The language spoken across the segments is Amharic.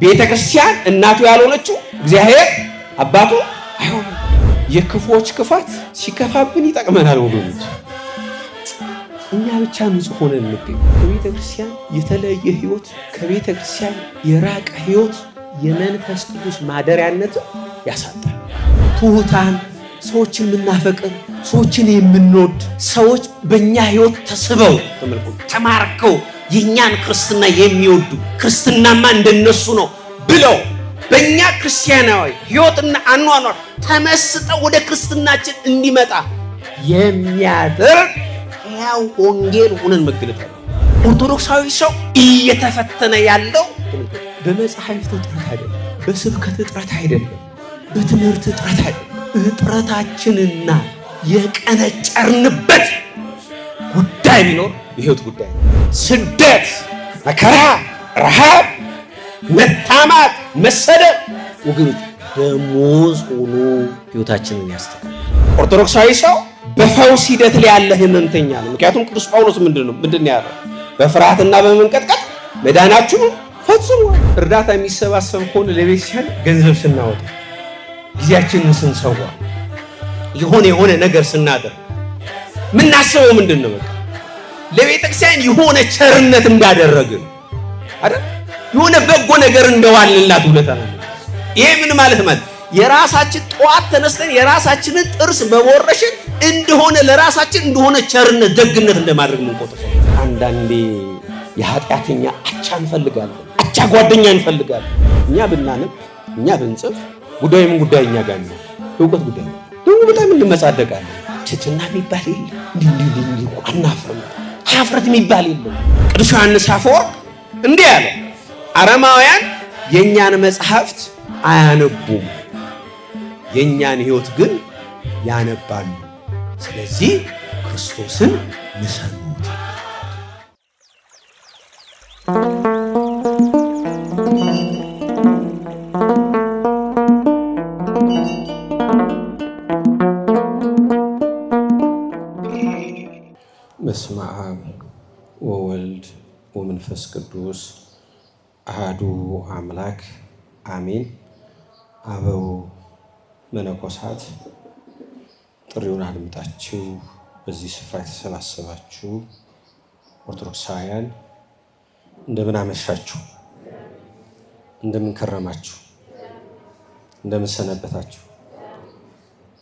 ቤተክርስቲያን እናቱ ያልሆነችው እግዚአብሔር አባቱ አይሆንም። የክፉዎች ክፋት ሲከፋብን ይጠቅመናል ወገኖች። እኛ ብቻ ንጹህ ሆነን እንገኝ። ከቤተክርስቲያን የተለየ ህይወት፣ ከቤተክርስቲያን የራቀ ህይወት የመንፈስ ቅዱስ ማደሪያነት ያሳጣል። ትሑታን፣ ሰዎችን የምናፈቅር፣ ሰዎችን የምንወድ ሰዎች በእኛ ህይወት ተስበው ተማርከው የእኛን ክርስትና የሚወዱ ክርስትናማ እንደነሱ ነው ብለው በእኛ ክርስቲያናዊ ህይወትና አኗኗር ተመስጠው ወደ ክርስትናችን እንዲመጣ የሚያደርግ ያው ወንጌል ሆነን መገለጥ ነው። ኦርቶዶክሳዊ ሰው እየተፈተነ ያለው በመጽሐፍት እጥረት አይደለም፣ በስብከት እጥረት አይደለም፣ በትምህርት እጥረት አይደለም። እጥረታችንና የቀነጨርንበት ጉዳይ ቢኖር የህይወት ጉዳይ ነው። ስደት፣ መከራ፣ ረሃብ፣ መታማት፣ መሰደድ ወገኖች ደሞዝ ሆኖ ህይወታችንን ያስተካክላል። ኦርቶዶክሳዊ ሰው በፈውስ ሂደት ላይ ያለ ህመምተኛ ነው። ምክንያቱም ቅዱስ ጳውሎስ ምንድን ያለው? በፍርሃትና በመንቀጥቀጥ መዳናችሁን ፈጽሙ። እርዳታ የሚሰባሰብ ከሆነ ለቤተክርስቲያን ገንዘብ ስናወጣ፣ ጊዜያችንን ስንሰዋ፣ የሆነ ነገር ስናደርግ ምናስበው ምንድን ነው? በቃ ለቤተክርስቲያን የሆነ ቸርነት እንዳደረግን አይደል? የሆነ በጎ ነገር እንደዋልንላት ውለታ ነው። ይሄ ምን ማለት የራሳችን ጠዋት ተነስተን የራሳችንን ጥርስ በመወረሽን እንደሆነ ለራሳችን እንደሆነ ቸርነት ደግነት እንደማድረግ ምንቆጥር። አንዳንዴ የኃጢአተኛ አቻ እንፈልጋለን፣ አቻ ጓደኛ እንፈልጋለን። እኛ ብናነብ እኛ ብንጽፍ ጉዳዩ ምን ጉዳይ እኛ ጋር ነው? እውቀት ጉዳይ ነው። ደግሞ በጣም እንመጻደቃለን። ትሕትና የሚባል የለም። እንዲህ አናፍርም። ሀፍረት የሚባል የለም። ቅዱስ ዮሐንስ አፈወርቅ እንዲህ ያለ አረማውያን የእኛን መጽሐፍት አያነቡም፣ የእኛን ሕይወት ግን ያነባሉ። ስለዚህ ክርስቶስን ምሰሉት። በስመ አብ ወወልድ ወመንፈስ ቅዱስ አሐዱ አምላክ አሜን። አበው መነኮሳት፣ ጥሪውን አድምጣችሁ በዚህ ስፍራ የተሰባሰባችሁ ኦርቶዶክሳውያን እንደምን አመሻችሁ? እንደምን ከረማችሁ? እንደምን ሰነበታችሁ?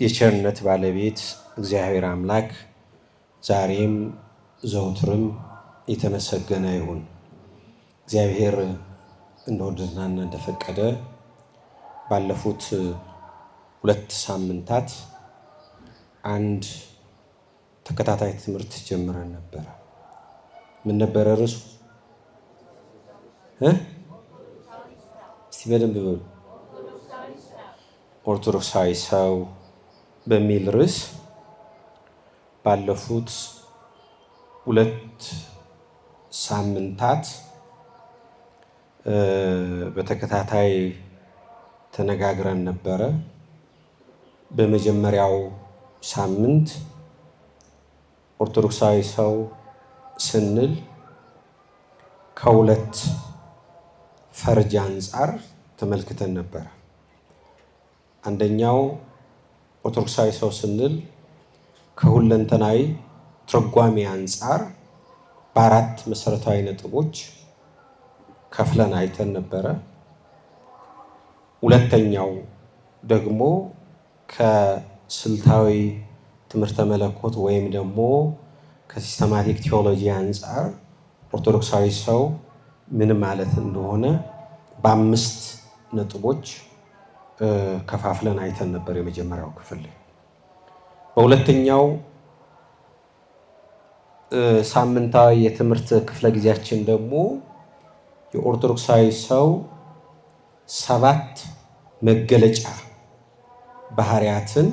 የቸርነት ባለቤት እግዚአብሔር አምላክ ዛሬም ዘውትርም የተመሰገነ ይሁን። እግዚአብሔር እንደወደደና እንደፈቀደ ባለፉት 2 ሳምንታት አንድ ተከታታይ ትምህርት ጀምረን ነበረ። ምን ነበረ ርዕሱ? እስቲ በደንብ በሉ። ኦርቶዶክሳዊ ሰው በሚል ርዕስ ባለፉት 2 ሳምንታት በተከታታይ ተነጋግረን ነበረ። በመጀመሪያው ሳምንት ኦርቶዶክሳዊ ሰው ስንል ከ2 ፈርጅ አንጻር ተመልክተን ነበረ። አንደኛው ኦርቶዶክሳዊ ሰው ስንል ከሁለንተናዊ ትርጓሜ አንጻር በ4 መሰረታዊ ነጥቦች ከፍለን አይተን ነበረ። ሁለተኛው ደግሞ ከስልታዊ ትምህርተ መለኮት ወይም ደግሞ ከሲስተማቲክ ቴዎሎጂ አንጻር ኦርቶዶክሳዊ ሰው ምን ማለት እንደሆነ በ5 ነጥቦች ከፋፍለን አይተን ነበር የመጀመሪያው ክፍል። በሁለተኛው ሳምንታዊ የትምህርት ክፍለ ጊዜያችን ደግሞ የኦርቶዶክሳዊ ሰው 7 መገለጫ ባህሪያትን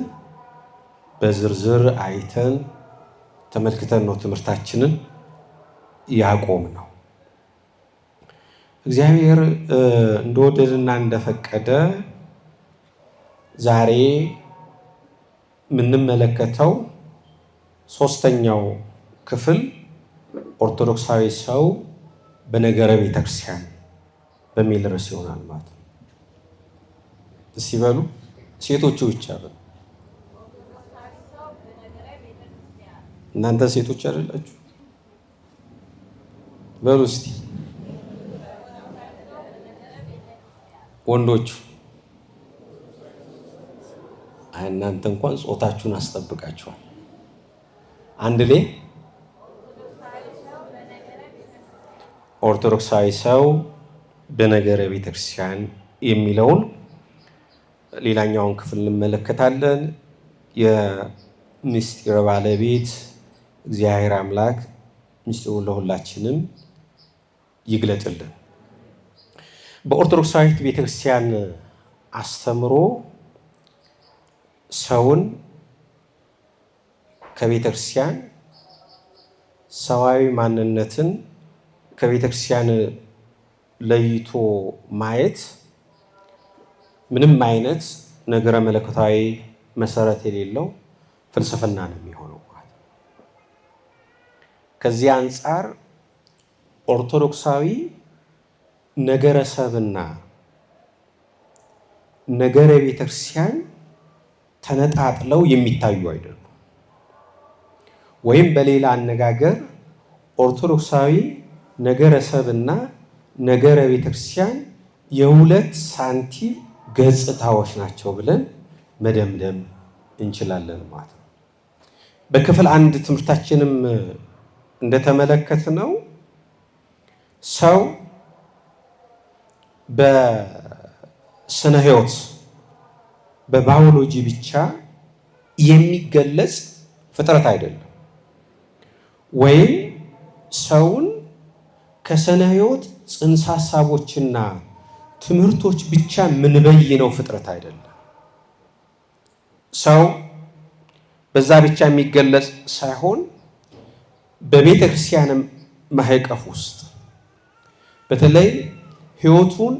በዝርዝር አይተን ተመልክተን ነው ትምህርታችንን ያቆም ነው። እግዚአብሔር እንደወደደና እንደፈቀደ ዛሬ የምንመለከተው 3ኛው ክፍል ኦርቶዶክሳዊ ሰው በነገረ ቤተክርስቲያን በሚል ርዕስ ይሆናል ማለት ነው። እስቲ በሉ ሴቶቹ ብቻ በሉ። እናንተ ሴቶች አይደላችሁ? በሉ እስቲ ወንዶቹ። እናንተ እንኳን ጾታችሁን አስጠብቃችኋል። አንድ ላይ ኦርቶዶክሳዊ ሰው በነገረ ቤተክርስቲያን የሚለውን ሌላኛውን ክፍል እንመለከታለን። የምስጢር ባለቤት እግዚአብሔር አምላክ ምስጢሩን ለሁላችንም ይግለጥልን። በኦርቶዶክሳዊት ቤተክርስቲያን አስተምሮ ሰውን ከቤተክርስቲያን ሰዋዊ ማንነትን ከቤተክርስቲያን ለይቶ ማየት ምንም አይነት ነገረ መለኮታዊ መሰረት የሌለው ፍልስፍና ነው የሚሆነው። ከዚህ አንጻር ኦርቶዶክሳዊ ነገረ ሰብና ነገረ ቤተክርስቲያን ተነጣጥለው የሚታዩ አይደሉም። ወይም በሌላ አነጋገር ኦርቶዶክሳዊ ነገረ ሰብና ነገረ ቤተክርስቲያን የሁለት ሳንቲም ገጽታዎች ናቸው ብለን መደምደም እንችላለን ማለት ነው። በክፍል 1 ትምህርታችንም እንደተመለከትነው ሰው በስነ ሕይወት በባዮሎጂ ብቻ የሚገለጽ ፍጥረት አይደለም። ወይም ሰውን ከስነ ሕይወት ጽንሰ ሐሳቦችና ትምህርቶች ብቻ የምንበይነው ፍጥረት አይደለም። ሰው በዛ ብቻ የሚገለጽ ሳይሆን በቤተ ክርስቲያን ማህቀፍ ውስጥ በተለይ ሕይወቱን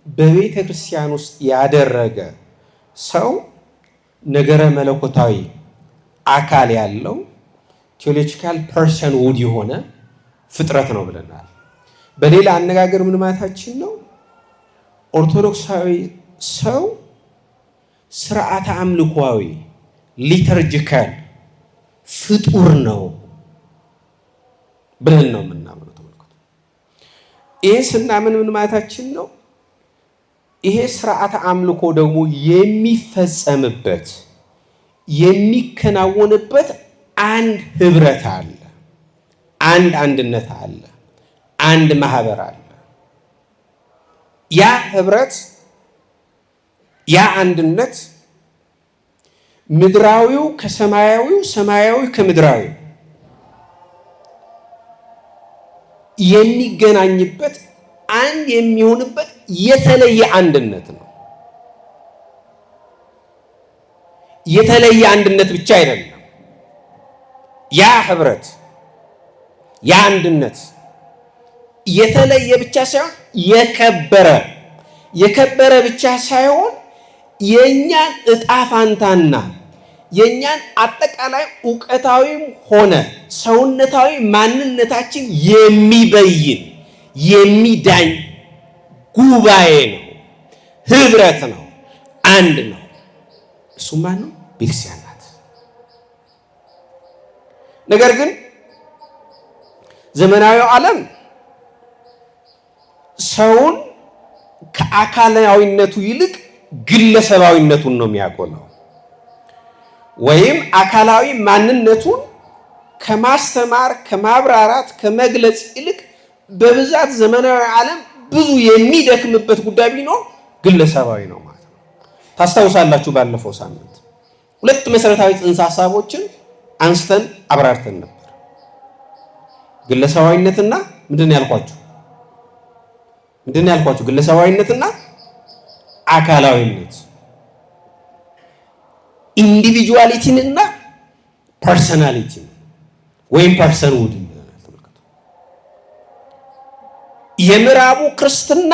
በቤተ ክርስቲያን ውስጥ ያደረገ ሰው ነገረ መለኮታዊ አካል ያለው ቴዎሎጂካል ፐርሰን ውድ የሆነ ፍጥረት ነው ብለናል። በሌላ አነጋገር ምን ማለታችን ነው? ኦርቶዶክሳዊ ሰው ስርዓተ አምልኮዊ ሊተርጂካል ፍጡር ነው ብለን ነው የምናምነው። ተመልከቱ። ይሄ ስናምን ምን ማለታችን ነው? ይሄ ስርዓተ አምልኮ ደግሞ የሚፈጸምበት የሚከናወንበት አንድ ህብረት አለ፣ አንድ አንድነት አለ፣ አንድ ማህበር አለ። ያ ህብረት ያ አንድነት ምድራዊው ከሰማያዊው ሰማያዊ ከምድራዊ የሚገናኝበት አንድ የሚሆንበት የተለየ አንድነት ነው። የተለየ አንድነት ብቻ አይደለም። ያ ህብረት ያ አንድነት የተለየ ብቻ ሳይሆን የከበረ ብቻ ሳይሆን የኛን ዕጣ ፋንታና የኛን አጠቃላይ ዕውቀታዊም ሆነ ሰውነታዊ ማንነታችን የሚበይን የሚዳኝ ጉባኤ ነው፣ ህብረት ነው፣ አንድ ነው። እሱ ማን ነው? ቤተክርስቲያን ናት። ነገር ግን ዘመናዊው ዓለም ሰውን ከአካላዊነቱ ይልቅ ግለሰባዊነቱን ነው የሚያጎላው። ወይም አካላዊ ማንነቱን ከማስተማር ከማብራራት ከመግለጽ ይልቅ በብዛት ዘመናዊ ዓለም ብዙ የሚደክምበት ጉዳይ ቢኖር ግለሰባዊ ነው ማለት ነው። ታስታውሳላችሁ ባለፈው ሳምንት 2 መሰረታዊ ጽንሰ ሐሳቦችን አንስተን አብራርተን ነበር። ግለሰባዊነትና ምንድን ያልኳችሁ? ግለሰባዊነትና አካላዊነት፣ ኢንዲቪጁዋሊቲንና ፐርሰናሊቲን ወይም ፐርሰንሁድ ይላል። ተመልከቱ። የምዕራቡ ክርስትና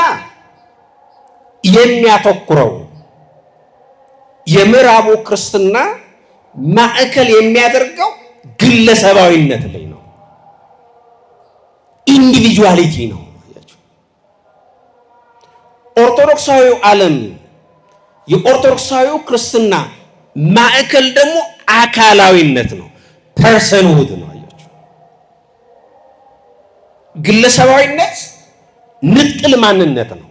የሚያተኩረው የምዕራቡ ክርስትና ማዕከል የሚያደርገው ግለሰባዊነት ላይ ነው፣ ኢንዲቪጁዋሊቲ ነው። ኦርቶዶክሳዊው ዓለም የኦርቶዶክሳዊው ክርስትና ማዕከል ደግሞ አካላዊነት ነው፣ ፐርሰንሁድ ነው። አያችሁ፣ ግለሰባዊነት ንጥል ማንነት ነው።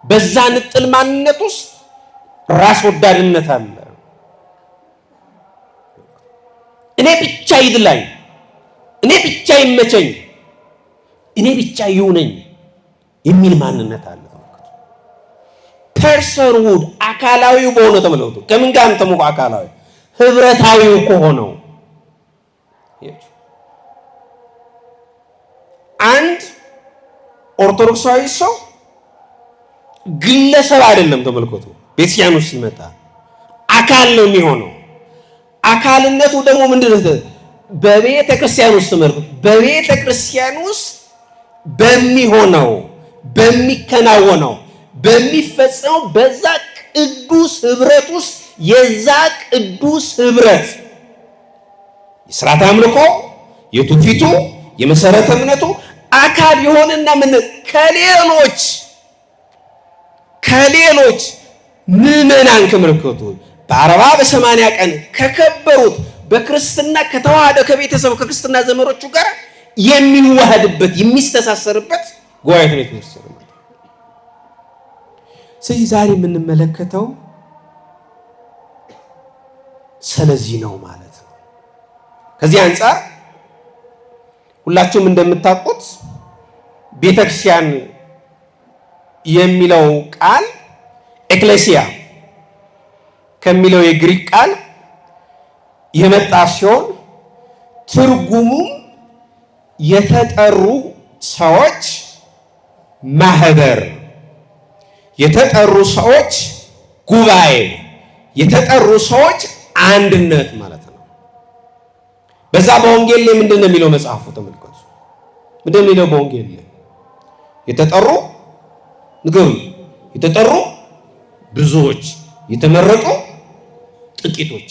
በዛ ንጥል ማንነት ውስጥ ራስ ወዳድነት አለ። እኔ ብቻ ይድላኝ፣ እኔ ብቻ ይመቸኝ፣ እኔ ብቻ ይሁነኝ የሚል ማንነት አለ። ፐርሰንሁድ አካላዊው በሆነ ተመለከቱ። ከምን ጋር ተሞቆ አካላዊ ህብረታዊው ከሆነው አንድ ኦርቶዶክሳዊ ሰው ግለሰብ አይደለም። ተመልከቱ፣ ቤተክርስቲያን ውስጥ ሲመጣ አካል ነው የሚሆነው። አካልነቱ ደግሞ ምንድነው? በቤተ ክርስቲያን ውስጥ ተመልከቱ፣ በቤተ ክርስቲያን ውስጥ በሚሆነው በሚከናወነው በሚፈጸመው በዛ ቅዱስ ህብረት ውስጥ የዛ ቅዱስ ህብረት የሥርዓተ አምልኮ የትውፊቱ የመሰረተ እምነቱ አካል የሆነና ምን ከሌሎች ምዕመናን ከመለከቱ በ40 በ80 ቀን ከከበሩት በክርስትና ከተዋሃደ ከቤተሰብ ከክርስትና ዘመሮቹ ጋር የሚዋሃድበት የሚስተሳሰርበት ጉባኤ ቤተ ክርስቲያን ነው። ስለዚህ ዛሬ የምንመለከተው ስለዚህ ነው ማለት ነው። ከዚህ አንፃር ሁላችሁም እንደምታውቁት ቤተክርስቲያን የሚለው ቃል ኤክሌሲያ ከሚለው የግሪክ ቃል የመጣ ሲሆን ትርጉሙም የተጠሩ ሰዎች ማህበር፣ የተጠሩ ሰዎች ጉባኤ፣ የተጠሩ ሰዎች አንድነት ማለት ነው። በዛ በወንጌል ላይ ምንድን ነው የሚለው መጽሐፉ? ተመልከቱ። ምንድን ነው የሚለው በወንጌል ላይ? የተጠሩ ንገሩ፣ የተጠሩ ብዙዎች፣ የተመረጡ ጥቂቶች።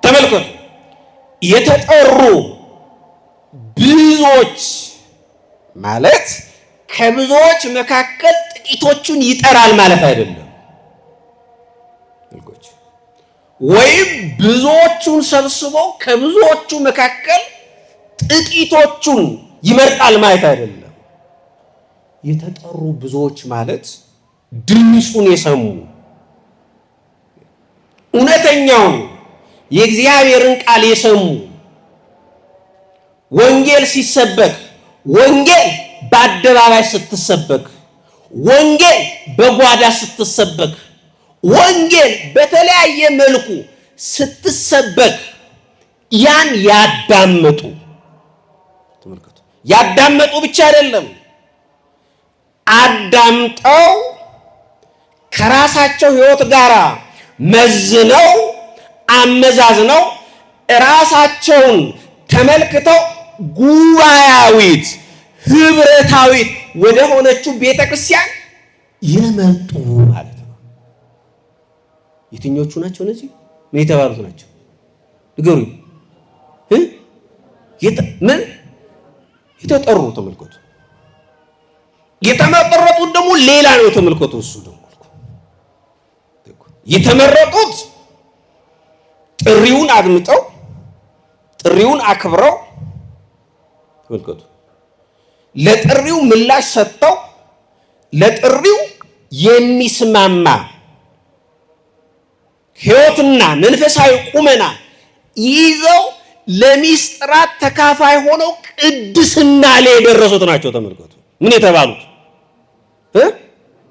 ተመልከቱ፣ የተጠሩ ብዙዎች ማለት ከብዙዎች መካከል ጥቂቶቹን ይጠራል ማለት አይደለም። ወይም ብዙዎቹን ሰብስቦ ከብዙዎቹ መካከል ጥቂቶቹን ይመርጣል ማለት አይደለም። የተጠሩ ብዙዎች ማለት ድምፁን የሰሙ እውነተኛውን የእግዚአብሔርን ቃል የሰሙ ወንጌል ሲሰበክ፣ ወንጌል በአደባባይ ስትሰበክ፣ ወንጌል በጓዳ ስትሰበክ፣ ወንጌል በተለያየ መልኩ ስትሰበክ ያን ያዳመጡ ተመልከቱ። ያዳመጡ ብቻ አይደለም፣ አዳምጠው ከራሳቸው ሕይወት ጋር መዝነው አመዛዝነው ራሳቸውን ተመልክተው ጉባኤያዊት ህብረታዊት ወደ ሆነችው ቤተክርስቲያን የመጡ ማለት ነው። የትኞቹ ናቸው እነዚህ? ምን የተባሉት ናቸው? ንገሩኝ። ምን የተጠሩ? ተመልከቱ። የተመረጡት ደግሞ ሌላ ነው። ተመልከቱ። እሱ ደግሞ የተመረጡት ጥሪውን አድምጠው ጥሪውን አክብረው ተመልከቱ፣ ለጥሪው ምላሽ ሰጥተው ለጥሪው የሚስማማ ሕይወትና መንፈሳዊ ቁመና ይዘው ለሚስጥራት ተካፋይ ሆነው ቅድስና ላይ የደረሱት ናቸው። ተመልከቱ። ምን የተባሉት?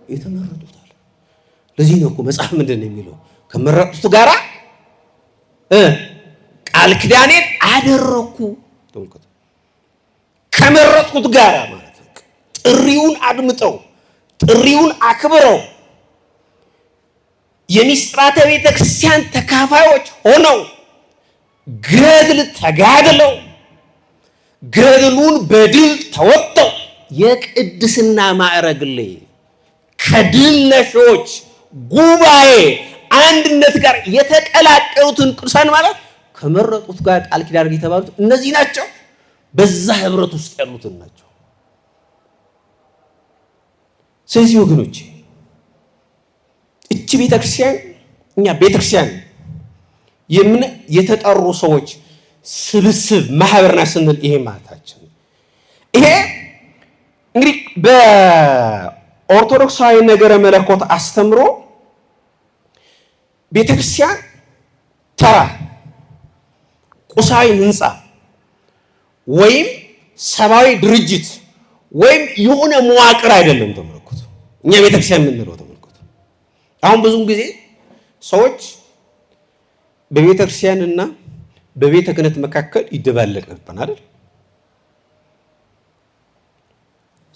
የተመረጡት አለ። ለዚህ ነው እኮ መጽሐፍ ምንድን ነው የሚለው? ከመረጡት ጋራ ቃል ኪዳኔን አደረኩ። ተመልከቱ። ከመረጡት ጋራ ማለት ነው። ጥሪውን አድምጠው ጥሪውን አክብረው የሚስጥራተ ቤተ ክርስቲያን ተካፋዮች ሆነው ገድል ተጋድለው ገድሉን በድል ተወጥተው የቅድስና ማዕረግ ላይ ከድል ነሾች ጉባኤ አንድነት ጋር የተቀላቀሉትን ቅዱሳን ማለት ከመረጡት ጋር ቃል ኪዳን የተባሉት እነዚህ ናቸው። በዛ ህብረት ውስጥ ያሉትን ናቸው። ስለዚህ ወገኖቼ እቺ ቤተክርስቲያን እኛ ቤተክርስቲያን የተጠሩ ሰዎች ስብስብ ማህበርና ስንል ይሄ ማለታችን ይሄ እንግዲህ በኦርቶዶክሳዊ ነገረ መለኮት አስተምሮ ቤተክርስቲያን ተራ ቁሳዊ ህንፃ ወይም ሰባዊ ድርጅት ወይም የሆነ መዋቅር አይደለም። ተመልከቱ እኛ ቤተክርስቲያን የምንለው ተመልከቱ። አሁን ብዙም ጊዜ ሰዎች በቤተክርስቲያንና በቤተ ክህነት መካከል ይደባለቅብን አይደል?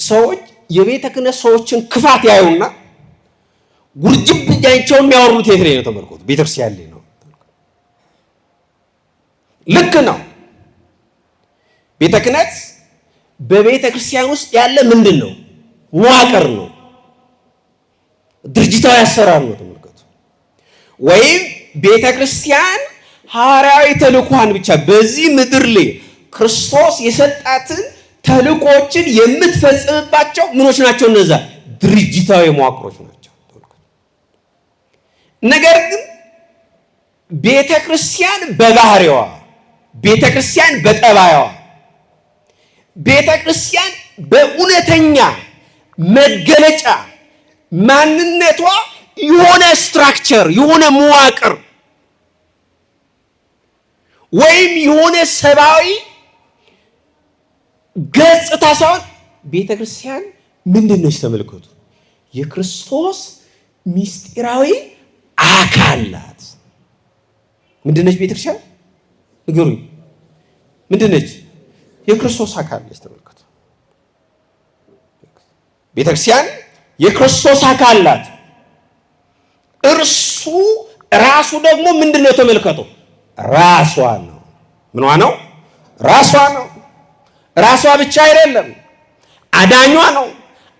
ሰዎች የቤተ ክህነት ሰዎችን ክፋት ያዩና ጉርጅብ እያቸው የሚያወሩት የት ላይ ነው? ተመልከቱ ቤተክርስቲያን ላይ ነው። ልክ ነው። ቤተ ክህነት በቤተ ክርስቲያን ውስጥ ያለ ምንድን ነው? መዋቅር ነው፣ ድርጅታዊ አሰራር ነው። ተመልከቱ ወይም ቤተ ክርስቲያን ሐዋርያዊ ተልእኮዋን ብቻ በዚህ ምድር ላይ ክርስቶስ የሰጣትን ተልእኮችን የምትፈጽምባቸው ምኖች ናቸው? እነዛ ድርጅታዊ መዋቅሮች ናቸው። ነገር ግን ቤተ ክርስቲያን በባህሪዋ፣ ቤተ ክርስቲያን በጠባይዋ፣ ቤተ ክርስቲያን በእውነተኛ መገለጫ ማንነቷ የሆነ ስትራክቸር የሆነ መዋቅር ወይም የሆነ ሰብአዊ ገጽታ ሳይሆን ቤተ ክርስቲያን ምንድን ነች? ተመልከቱ የክርስቶስ ምስጢራዊ አካል ናት። ምንድን ነች ቤተ ክርስቲያን? ንገሩኝ። ምንድን ነች? የክርስቶስ አካል ነች። ተመልከቱ ቤተ ክርስቲያን የክርስቶስ አካል ናት። እርሱ ራሱ ደግሞ ምንድን ነው? ተመልከቱ ራሷ ነው። ምንዋ ነው? ራሷ ነው። ራሷ ብቻ አይደለም፣ አዳኟ ነው።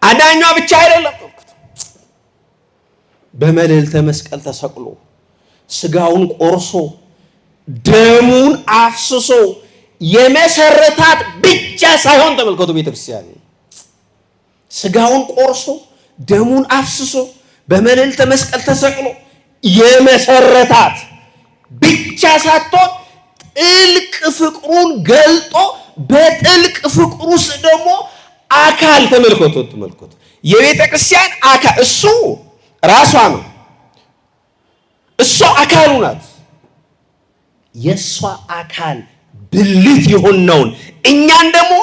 አዳኟ ብቻ አይደለም። በመልዕልተ መስቀል ተሰቅሎ ስጋውን ቆርሶ ደሙን አፍስሶ የመሰረታት ብቻ ሳይሆን ተመልከቱ ቤተክርስቲያን ስጋውን ቆርሶ ደሙን አፍስሶ በመልዕልተ መስቀል ተሰቅሎ የመሰረታት ብቻ ሳትሆን ጥልቅ ፍቅሩን ገልጦ በጥልቅ ፍቅሩ ውስጥ ደግሞ አካል ተመልከቱ የቤተ ክርስቲያን አካል እሱ ራሷ ነው። እሷ አካሉ ናት። የእሷ አካል ብልት የሆነውን እኛን ደግሞ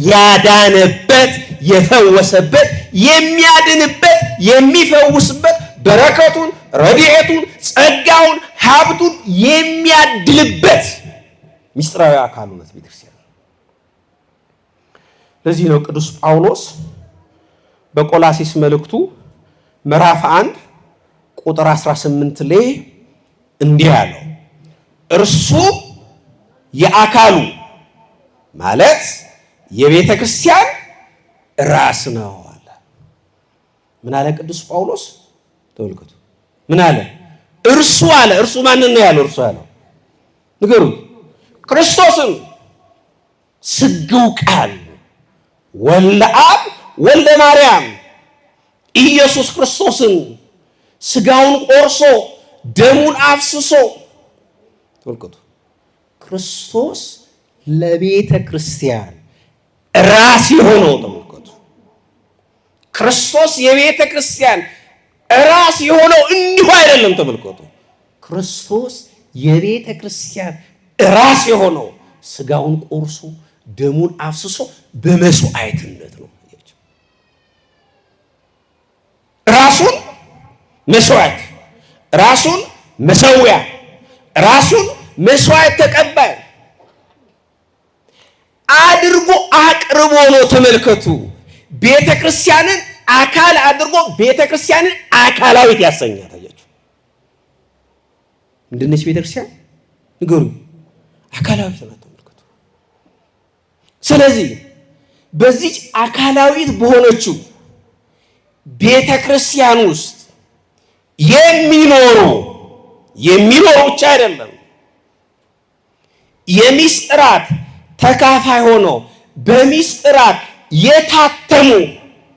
ያዳነበት የፈወሰበት የሚያድንበት የሚፈውስበት በረከቱን ረድኤቱን ጸጋውን ሀብቱን የሚያድልበት ምስጢራዊ አካሉ ናት ቤተክርስቲያን። ለዚህ ነው ቅዱስ ጳውሎስ በቆላሲስ መልእክቱ ምዕራፍ 1 ቁጥር 18 ላይ እንዲህ ያለው እርሱ የአካሉ ማለት የቤተ ክርስቲያን ራስ ነው አለ። ምን አለ ቅዱስ ጳውሎስ? ተመልከቱ ምን አለ? እርሱ አለ። እርሱ ማንን ነው ያለው? እርሱ ያለው ንገሩ። ክርስቶስን ስግው ቃል ወልደ አብ ወልደ ማርያም ኢየሱስ ክርስቶስን ስጋውን ቆርሶ ደሙን አፍስሶ ተመልከቱ ክርስቶስ ለቤተ ክርስቲያን ራስ የሆነው ተመልከቱ ክርስቶስ የቤተ ክርስቲያን ራስ የሆነው እንዲሁ አይደለም። ተመልከቱ ክርስቶስ የቤተ ክርስቲያን ራስ የሆነው ስጋውን ቆርሶ ደሙን አፍስሶ በመስዋዕትነት ነው። ራሱን መስዋዕት፣ ራሱን መሰዊያ፣ ራሱን መስዋዕት ተቀባይ አድርጎ አቅርቦ ነው። ተመልከቱ ቤተ ክርስቲያንን አካል አድርጎ ቤተ ክርስቲያንን አካላዊት ያሰኛት። አያችሁ ምንድን ነች ቤተ ክርስቲያን? ንገሩ። አካላዊት ናት። ተመልከቱ። ስለዚህ በዚህ አካላዊት በሆነችው ቤተ ክርስቲያን ውስጥ የሚኖሩ ብቻ አይደለም የሚስጥራት ተካፋይ ሆኖ በሚስጥራት የታተሙ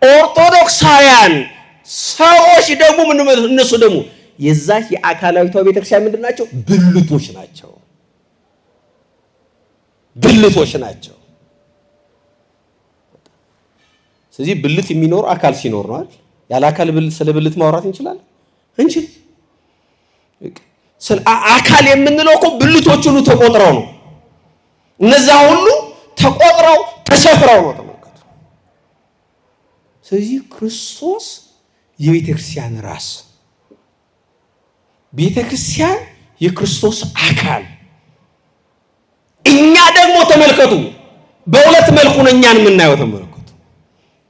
ኦርቶዶክሳውያን ሰዎች ደግሞ እነሱ ደግሞ የዛች የአካላዊቷ ቤተክርስቲያን ምንድን ናቸው? ብልቶች ናቸው። ብልቶች ናቸው። ስለዚህ ብልት የሚኖር አካል ሲኖር ነው አይደል? ያለ አካል ብልት ስለ ብልት ማውራት እንችላለን? እንችል። ስለ አካል የምንለው እኮ ብልቶች ሁሉ ተቆጥረው ነው። እነዛ ሁሉ ተቆጥረው ተሰፍረው ነው። ተመልከቱ። ስለዚህ ክርስቶስ የቤተክርስቲያን ራስ፣ ቤተክርስቲያን የክርስቶስ አካል። እኛ ደግሞ ተመልከቱ በሁለት መልኩ ነው እኛን የምናየው። ተመልከቱ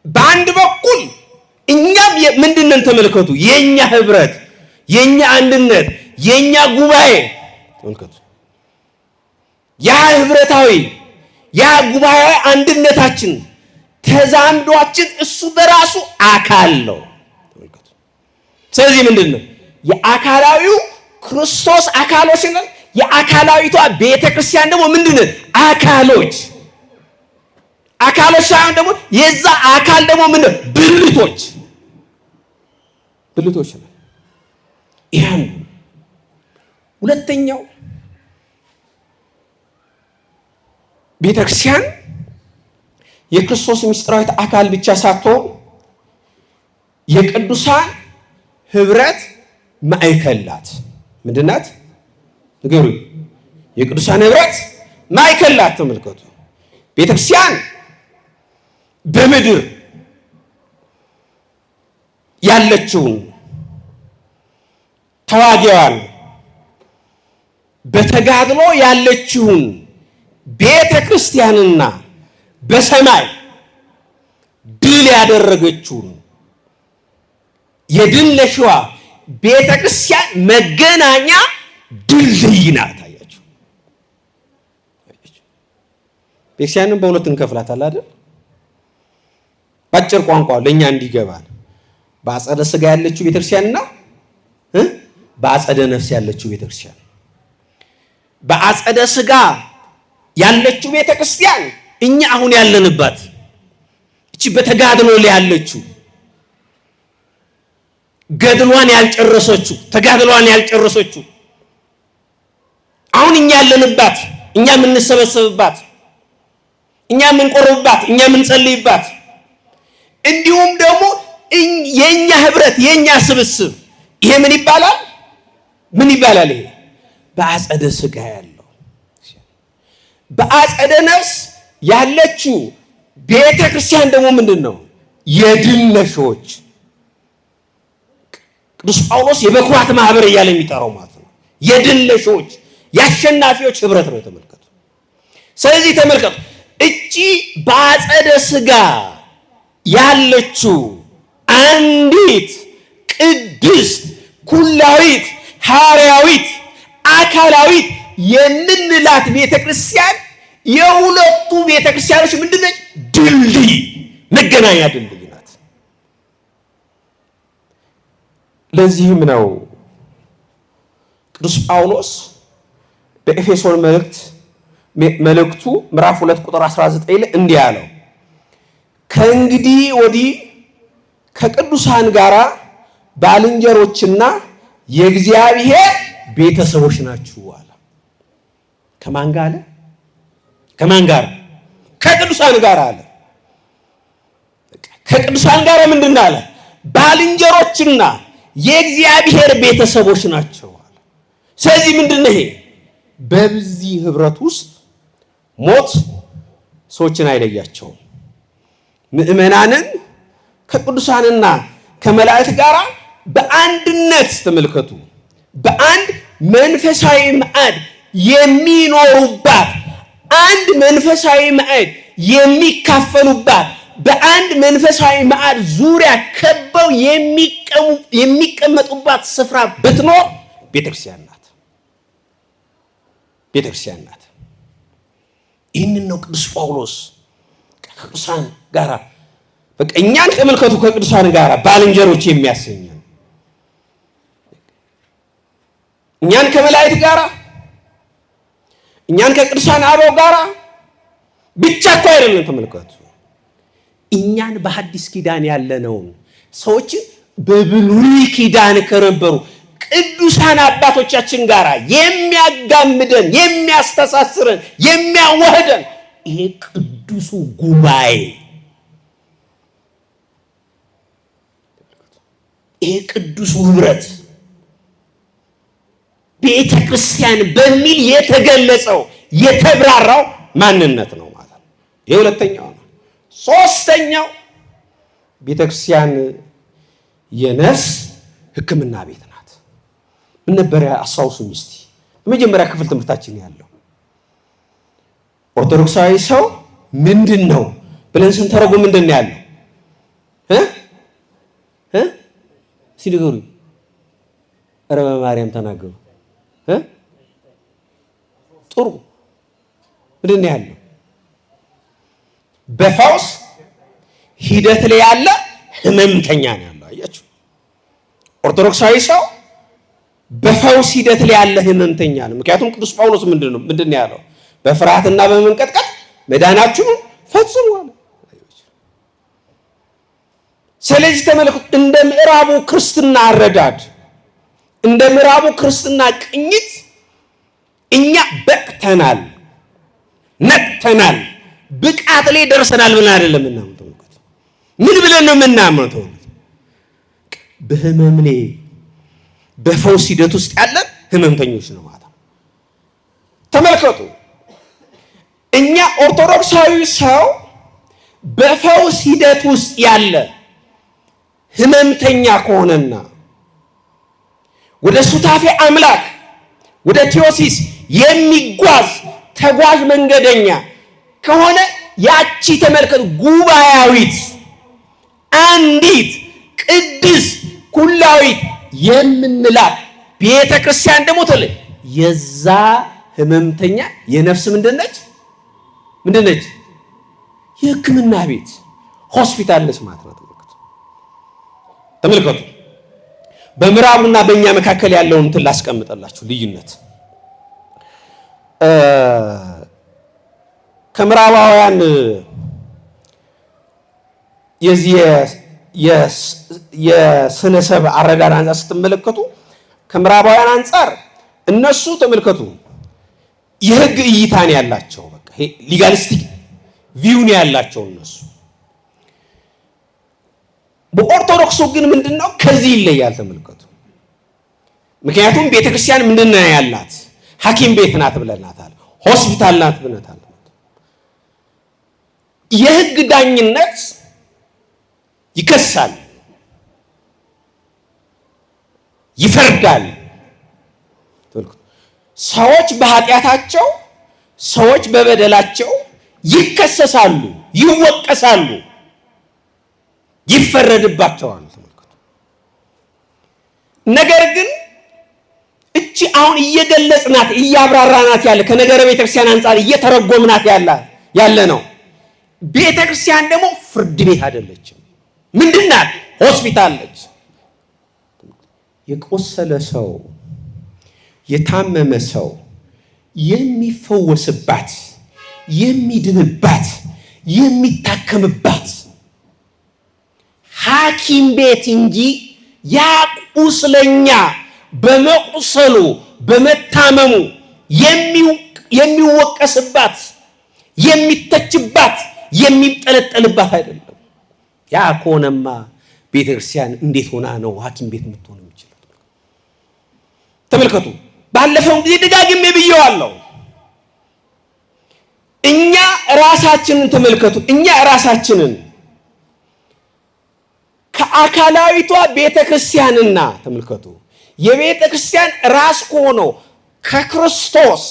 በአንድ በኩል እኛም ምንድነን? ተመልከቱ የኛ ህብረት፣ የኛ አንድነት፣ የኛ ጉባኤ ተመልከቱ። ያ ህብረታዊ ያ ጉባኤ አንድነታችን ተዛምዷችን እሱ በራሱ አካል ነው። ተመልከቱ። ስለዚህ ምንድነው? የአካላዊው ክርስቶስ አካሎች ነን። የአካላዊቷ ቤተክርስቲያን ደግሞ ምንድነው? አካሎች ሳይሆን ደግሞ የዛ አካል ደግሞ ምንድነው? ብልቶች ነው። ይሄን ሁለተኛው ቤተክርስቲያን የክርስቶስ ምስጢራዊት አካል ብቻ ሳትሆን የቅዱሳን ህብረት ማዕከል ናት። ምንድን ናት? ንገሩኝ። የቅዱሳን ህብረት ማዕከል ናት። ተመልከቱ ቤተክርስቲያን በምድር ያለችውን ተዋጊዋን በተጋድሎ ያለችውን ቤተክርስቲያንና በሰማይ ድል ያደረገችውን የድል ነሽዋ ቤተክርስቲያን መገናኛ ድልድይ ናት። አያችሁ፣ ቤተክርስቲያንን በሁለት እንከፍላታለን አይደል? ባጭር ቋንቋ ለኛ እንዲገባን በአጸደ ስጋ ያለችው ቤተክርስቲያንና በአጸደ ነፍስ ያለችው ቤተክርስቲያን። በአጸደ ስጋ ያለችው ቤተክርስቲያን እኛ አሁን ያለንባት እቺ በተጋድሎ ላይ ያለችው ገድሏን ያልጨረሰችው ተጋድሏን ያልጨረሰችው አሁን እኛ ያለንባት፣ እኛ የምንሰበሰብባት፣ እኛ የምንቆርብባት፣ እኛ የምንጸልይባት፣ እንዲሁም ደግሞ የኛ ህብረት የኛ ስብስብ ይሄ ምን ይባላል? ምን ይባላል? ይሄ በአጸደ ስጋ ያለው። በአጸደ ነፍስ ያለችው ቤተክርስቲያን ደግሞ ምንድነው? የድል ነሾች። ቅዱስ ጳውሎስ የበኩራት ማህበር እያለ የሚጠራው ማለት ነው። የድል ነሾች የአሸናፊዎች ህብረት ነው። ተመልከቱ። ስለዚህ ተመልከቱ እቺ በአጸደ ስጋ ያለችው አንዲት ቅድስት ኩላዊት ሐዋርያዊት አካላዊት የምንላት ቤተክርስቲያን የሁለቱ ቤተክርስቲያኖች ምንድነች? ድልድይ፣ መገናኛ ድልድይ ናት። ለዚህም ነው ቅዱስ ጳውሎስ በኤፌሶን መልእክቱ ምዕራፍ 2 ቁጥር 19 ላይ እንዲህ ያለው ከእንግዲህ ወዲህ ከቅዱሳን ጋር ባልንጀሮችና የእግዚአብሔር ቤተሰቦች ናችሁ አለ። ከማን ጋር አለ? ከማን ጋር? ከቅዱሳን ጋር አለ። ከቅዱሳን ጋር ምንድን አለ? ባልንጀሮችና የእግዚአብሔር ቤተሰቦች ናቸው አለ። ስለዚህ ምንድን ነው ይሄ? በዚህ ህብረት ውስጥ ሞት ሰዎችን አይለያቸውም። ምእመናንን ከቅዱሳንና ከመላእክት ጋር በአንድነት ተመልከቱ፣ በአንድ መንፈሳዊ ማዕድ የሚኖሩባት፣ አንድ መንፈሳዊ ማዕድ የሚካፈሉባት፣ በአንድ መንፈሳዊ ማዕድ ዙሪያ ከበው የሚቀመጡባት ስፍራ ብትኖር ቤተክርስቲያን ናት። ቤተክርስቲያን ናት። ይህንን ነው ቅዱስ ጳውሎስ ከቅዱሳን ጋር በቃ እኛን ተመልከቱ፣ ከቅዱሳን ጋር ባልንጀሮች የሚያሰኘን እኛን ከመላእክት ጋር እኛን ከቅዱሳን አበው ጋር ብቻ እኮ አይደለም። ተመልከቱ እኛን በሐዲስ ኪዳን ያለነውን ሰዎች በብሉይ ኪዳን ከነበሩ ቅዱሳን አባቶቻችን ጋር የሚያጋምደን፣ የሚያስተሳስረን፣ የሚያዋህደን ይሄ ቅዱሱ ጉባኤ፣ ይሄ ቅዱሱ ህብረት ቤተ ክርስቲያን በሚል የተገለጸው የተብራራው ማንነት ነው ማለት ነው። ይሄ ሁለተኛው ነው። ሶስተኛው ቤተ ክርስቲያን የነፍስ ሕክምና ቤት ናት። ምን ነበር አስታውሱኝ እስቲ። በመጀመሪያ ክፍል ትምህርታችን ያለው ኦርቶዶክሳዊ ሰው ምንድን ነው ብለን ስንተረጉም ምንድን ነው ያለው? ሲልገሩ ኧረ በማርያም ተናገሩ። ጥሩ ምንድን ነው ያለው? በፈውስ ሂደት ላይ ያለ ህመምተኛ ነው ያለው። አያችሁ፣ ኦርቶዶክሳዊ ሰው በፈውስ ሂደት ላይ ያለ ህመምተኛ ነው። ምክንያቱም ቅዱስ ጳውሎስ ምንድን ነው ያለው? በፍርሃትና በመንቀጥቀጥ መዳናችሁን ፈጽሙ አለ። ስለዚህ ተመልከቱ፣ እንደ ምዕራቡ ክርስትና አረዳድ፣ እንደ ምዕራቡ ክርስትና ቅኝት እኛ በቅተናል፣ ነቅተናል፣ ብቃት ላይ ደርሰናል ብለን አይደለም የምናምነው። ምን ብለን ነው የምናምነው? በህመም ላይ በፈውስ ሂደት ውስጥ ያለን ህመምተኞች ነው ማለት ነው። ተመልከቱ፣ እኛ ኦርቶዶክሳዊ ሰው በፈውስ ሂደት ውስጥ ያለ ህመምተኛ ከሆነና ወደ ሱታፌ አምላክ ወደ ቴዎሲስ የሚጓዝ ተጓዥ መንገደኛ ከሆነ ያቺ ተመልከቱ ጉባኤያዊት አንዲት ቅድስት ኩላዊት የምንላት ቤተ ክርስቲያን ደግሞ ተለ የዛ ህመምተኛ የነፍስ ምንድነች? የህክምና ቤት ሆስፒታል ነች ማለት ነው። ተመልከቱ በምዕራቡና በእኛ መካከል ያለውን እንትን ላስቀምጠላችሁ ልዩነት። ከምዕራባውያን የዚህ የስነሰብ አረዳድ አንፃር ስትመለከቱ ከምዕራባውያን አንፃር እነሱ ተመልከቱ የህግ እይታን ያላቸው፣ በቃ ሊጋሊስቲክ ቪውን ያላቸው እነሱ። በኦርቶዶክሱ ግን ምንድነው ከዚህ ይለያል። ተመልከቱ፣ ምክንያቱም ቤተክርስቲያን ምንድነው ያላት? ሐኪም ቤት ናት ብለናታል፣ ሆስፒታል ናት ብለናታል። የህግ ዳኝነት ይከሳል፣ ይፈርዳል። ሰዎች በኃጢአታቸው፣ ሰዎች በበደላቸው ይከሰሳሉ፣ ይወቀሳሉ፣ ይፈረድባቸዋል። ተመልከቱ። ነገር ግን እቺ አሁን እየገለጽናት እያብራራናት ያለ ከነገረ ቤተክርስቲያን አንፃር እየተረጎምናት ያለ ነው። ቤተክርስቲያን ደግሞ ፍርድ ቤት አይደለችም። ምንድናት? ሆስፒታል ነች። የቆሰለ ሰው፣ የታመመ ሰው የሚፈወስባት፣ የሚድንባት፣ የሚታከምባት ሐኪም ቤት እንጂ ያ ቁስለኛ በመቁሰሉ በመታመሙ የሚወቀስባት፣ የሚተችባት፣ የሚጠለጠልባት አይደለም። ያ ከሆነማ ቤተክርስቲያን እንዴት ሆና ነው ሐኪም ቤት የምትሆነው? የሚችለው ተመልከቱ። ባለፈው ጊዜ ደጋግሜ ብየዋለሁ። እኛ ራሳችንን ተመልከቱ። እኛ ራሳችንን ከአካላዊቷ ቤተክርስቲያንና ተመልከቱ የቤተክርስቲያን ራስ ከሆነው ከክርስቶስ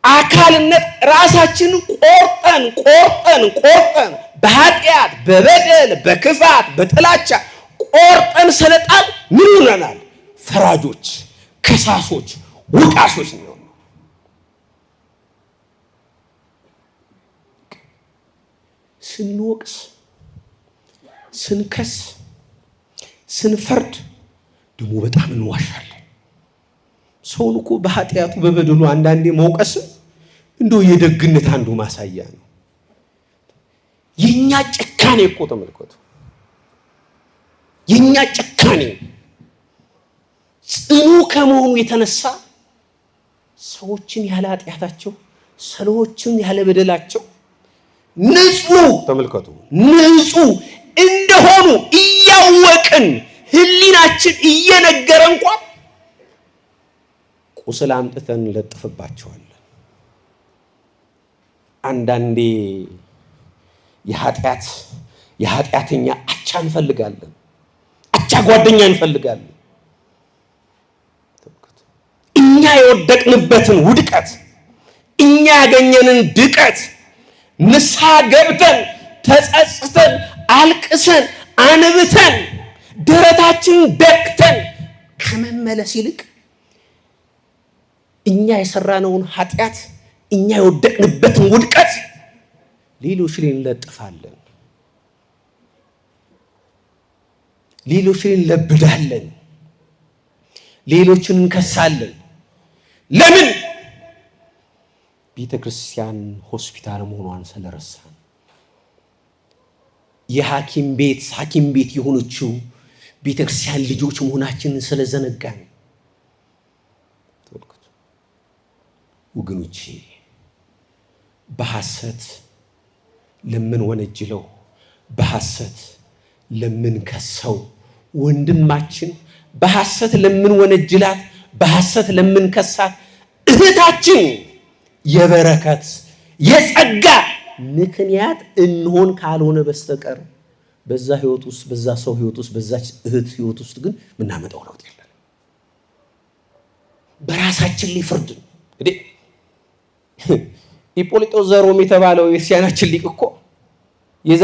አካልነት ራሳችንን ቆርጠን በኃጢአት፣ በበደል፣ በክፋት፣ በጥላቻ ቆርጠን ስለጣል ምን ይሆናል? ፈራጆች፣ ከሳሾች፣ ወቃሾች ነው። ስንወቅስ፣ ስንከስ፣ ስንፈርድ ደግሞ በጣም እንዋሻለን። ሰውን እኮ በኃጢአቱ በበደሉ አንዳንዴ መውቀስም እንደው የደግነት አንዱ ማሳያ ነው። የኛ ጭካኔ እኮ ተመልከቱ። የኛ ጭካኔ ጽኑ ከመሆኑ የተነሳ ሰዎችን ያለ ኃጢአታቸው ሰዎችን ያለ በደላቸው ንጹህ ተመልከቱ ንጹህ እንደሆኑ እያወቅን ህሊናችን እየነገረ እንኳን ቁስል አምጥተን ለጥፍባቸዋለን። አንዳንዴ የኃጢአተኛ አቻ እንፈልጋለን፣ አቻ ጓደኛ እንፈልጋለን። እኛ የወደቅንበትን ውድቀት እኛ ያገኘንን ድቀት ንስሐ ገብተን ተጸጽተን አልቅሰን አንብተን ደረታችንን ደቅተን ከመመለስ ይልቅ እኛ የሰራነውን ኃጢአት እኛ የወደቅንበትን ውድቀት ሌሎች ላይ እንለጥፋለን፣ ሌሎች ላይ እንለብዳለን፣ ሌሎችን እንከሳለን። ለምን? ቤተ ክርስቲያን ሆስፒታል መሆኗን ስለረሳን፣ የሐኪም ቤት የሆነችው ቤተ ክርስቲያን ልጆች መሆናችንን ስለዘነጋን። ወገኖቼ በሐሰት ለምን ወነጅለው በሐሰት ለምን ከሰው ወንድማችን በሐሰት ለምን ወነጅላት በሐሰት ለምን ከሳት እህታችን የበረከት የጸጋ ምክንያት እንሆን ካልሆነ በስተቀር በዛ ህይወት ውስጥ በዛ ሰው ህይወት ውስጥ በዛች እህት ህይወት ውስጥ ግን ምናመጣው ለውጥ የለም። በራሳችን ላይ ፍርድ እንዴ ኢጶሊጦስ ዘሮም የተባለው የክርስቲያናችን ሊቅ እኮ የዛ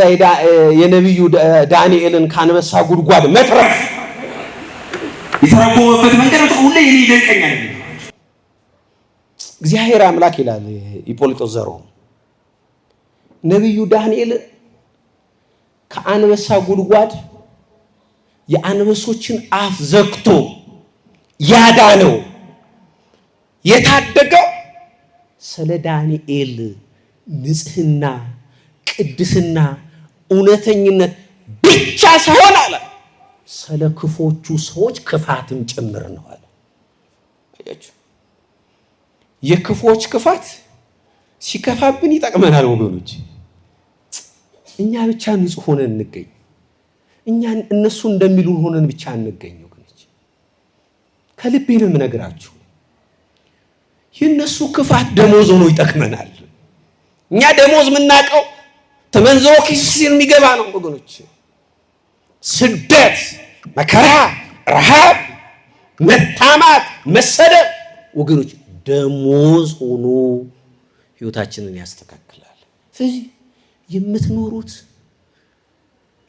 የነብዩ ዳንኤልን ካንበሳ ጉድጓድ መትረፍ የተረጎመበት መንገድ ሁሉ ይደንቀኛል። እግዚአብሔር አምላክ ይላል ኢጶሊጦስ ዘሮም ነብዩ ዳንኤልን ከአንበሳ ጉድጓድ የአንበሶችን አፍ ዘግቶ ያዳነው የታደገው ስለ ዳንኤል ንጽህና፣ ቅድስና፣ እውነተኝነት ብቻ ሳይሆን አለ ስለ ክፎቹ ሰዎች ክፋትም ጭምር ነው አለ። አያችሁ፣ የክፎች ክፋት ሲከፋብን ይጠቅመናል ወገኖች። እኛ ብቻ ንጹህ ሆነን እንገኝ፣ እኛ እነሱ እንደሚሉን ሆነን ብቻ እንገኝ ወገኖች። ከልቤ ነው የምነግራችሁ። የነሱ ክፋት ደሞዝ ሆኖ ይጠቅመናል። እኛ ደሞዝ የምናውቀው ተመንዝሮ ኪስ የሚገባ ነው ወገኖች። ስደት፣ መከራ፣ ረሃብ፣ መታማት፣ መሰደብ ወገኖች ደሞዝ ሆኖ ህይወታችንን ያስተካክላል። ስለዚህ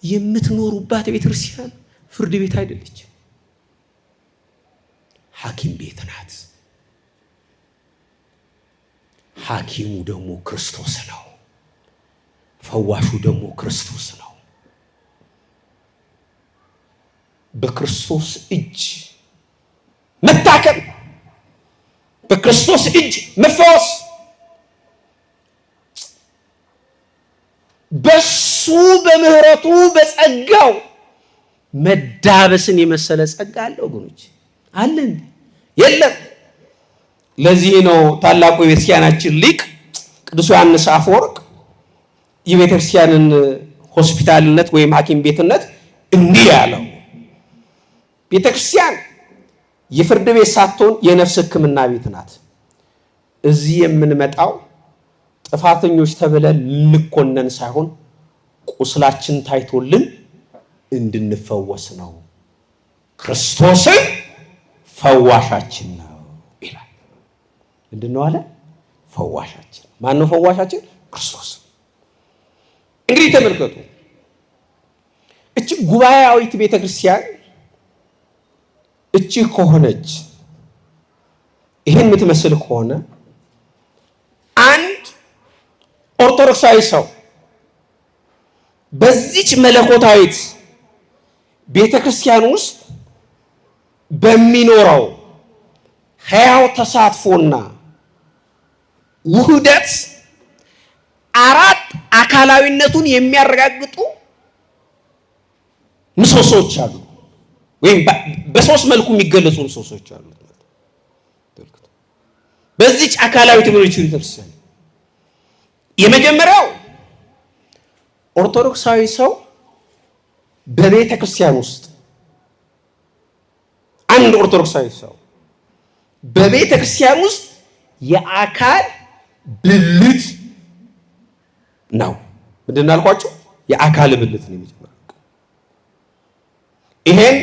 የምትኖሩባት ቤተክርስቲያን ፍርድ ቤት አይደለችም፣ ሐኪም ቤት ናት። ሐኪሙ ደግሞ ክርስቶስ ነው። ፈዋሹ ደግሞ ክርስቶስ ነው። በክርስቶስ እጅ መታከም፣ በክርስቶስ እጅ መፈወስ፣ በሱ በምህረቱ በጸጋው መዳበስን የመሰለ ጸጋ አለ ወገኖች? አለ እንዴ? የለም። ለዚህ ነው ታላቁ የቤተክርስቲያናችን ሊቅ ቅዱስ ዮሐንስ አፈወርቅ የቤተክርስቲያንን ሆስፒታልነት ወይም ሐኪም ቤትነት እንዲህ ያለው፣ ቤተክርስቲያን የፍርድ ቤት ሳትሆን የነፍስ ሕክምና ቤት ናት። እዚህ የምንመጣው ጥፋተኞች ተብለን ልንኮነን ሳይሆን ቁስላችን ታይቶልን እንድንፈወስ ነው። ክርስቶስን ፈዋሻችን ነው ይላል። ምንድን ነው አለ? ፈዋሻችን። ማን ነው ፈዋሻችን? ክርስቶስ። እንግዲህ ተመልከቱ፣ እቺ ጉባኤያዊት ቤተክርስቲያን እቺ ከሆነች ይህን የምትመስል ከሆነ አንድ ኦርቶዶክሳዊ ሰው በዚች መለኮታዊት ቤተክርስቲያን ውስጥ በሚኖረው ሕያው ተሳትፎና ውህደት አራት አካላዊነቱን የሚያረጋግጡ ምሰሶች አሉ፣ ወይም በሶስት መልኩ የሚገለጹ ምሰሶች አሉ። በዚህች አካላዊት ቤተክርስቲያን የመጀመሪያው ኦርቶዶክሳዊ ሰው በቤተ ክርስቲያን ውስጥ አንድ ኦርቶዶክሳዊ ሰው በቤተ ክርስቲያን ውስጥ የአካል ብልት ነው። ምንድን ነው ያልኳችሁ? የአካል ብልት ነው የሚጀምረው። ይሄን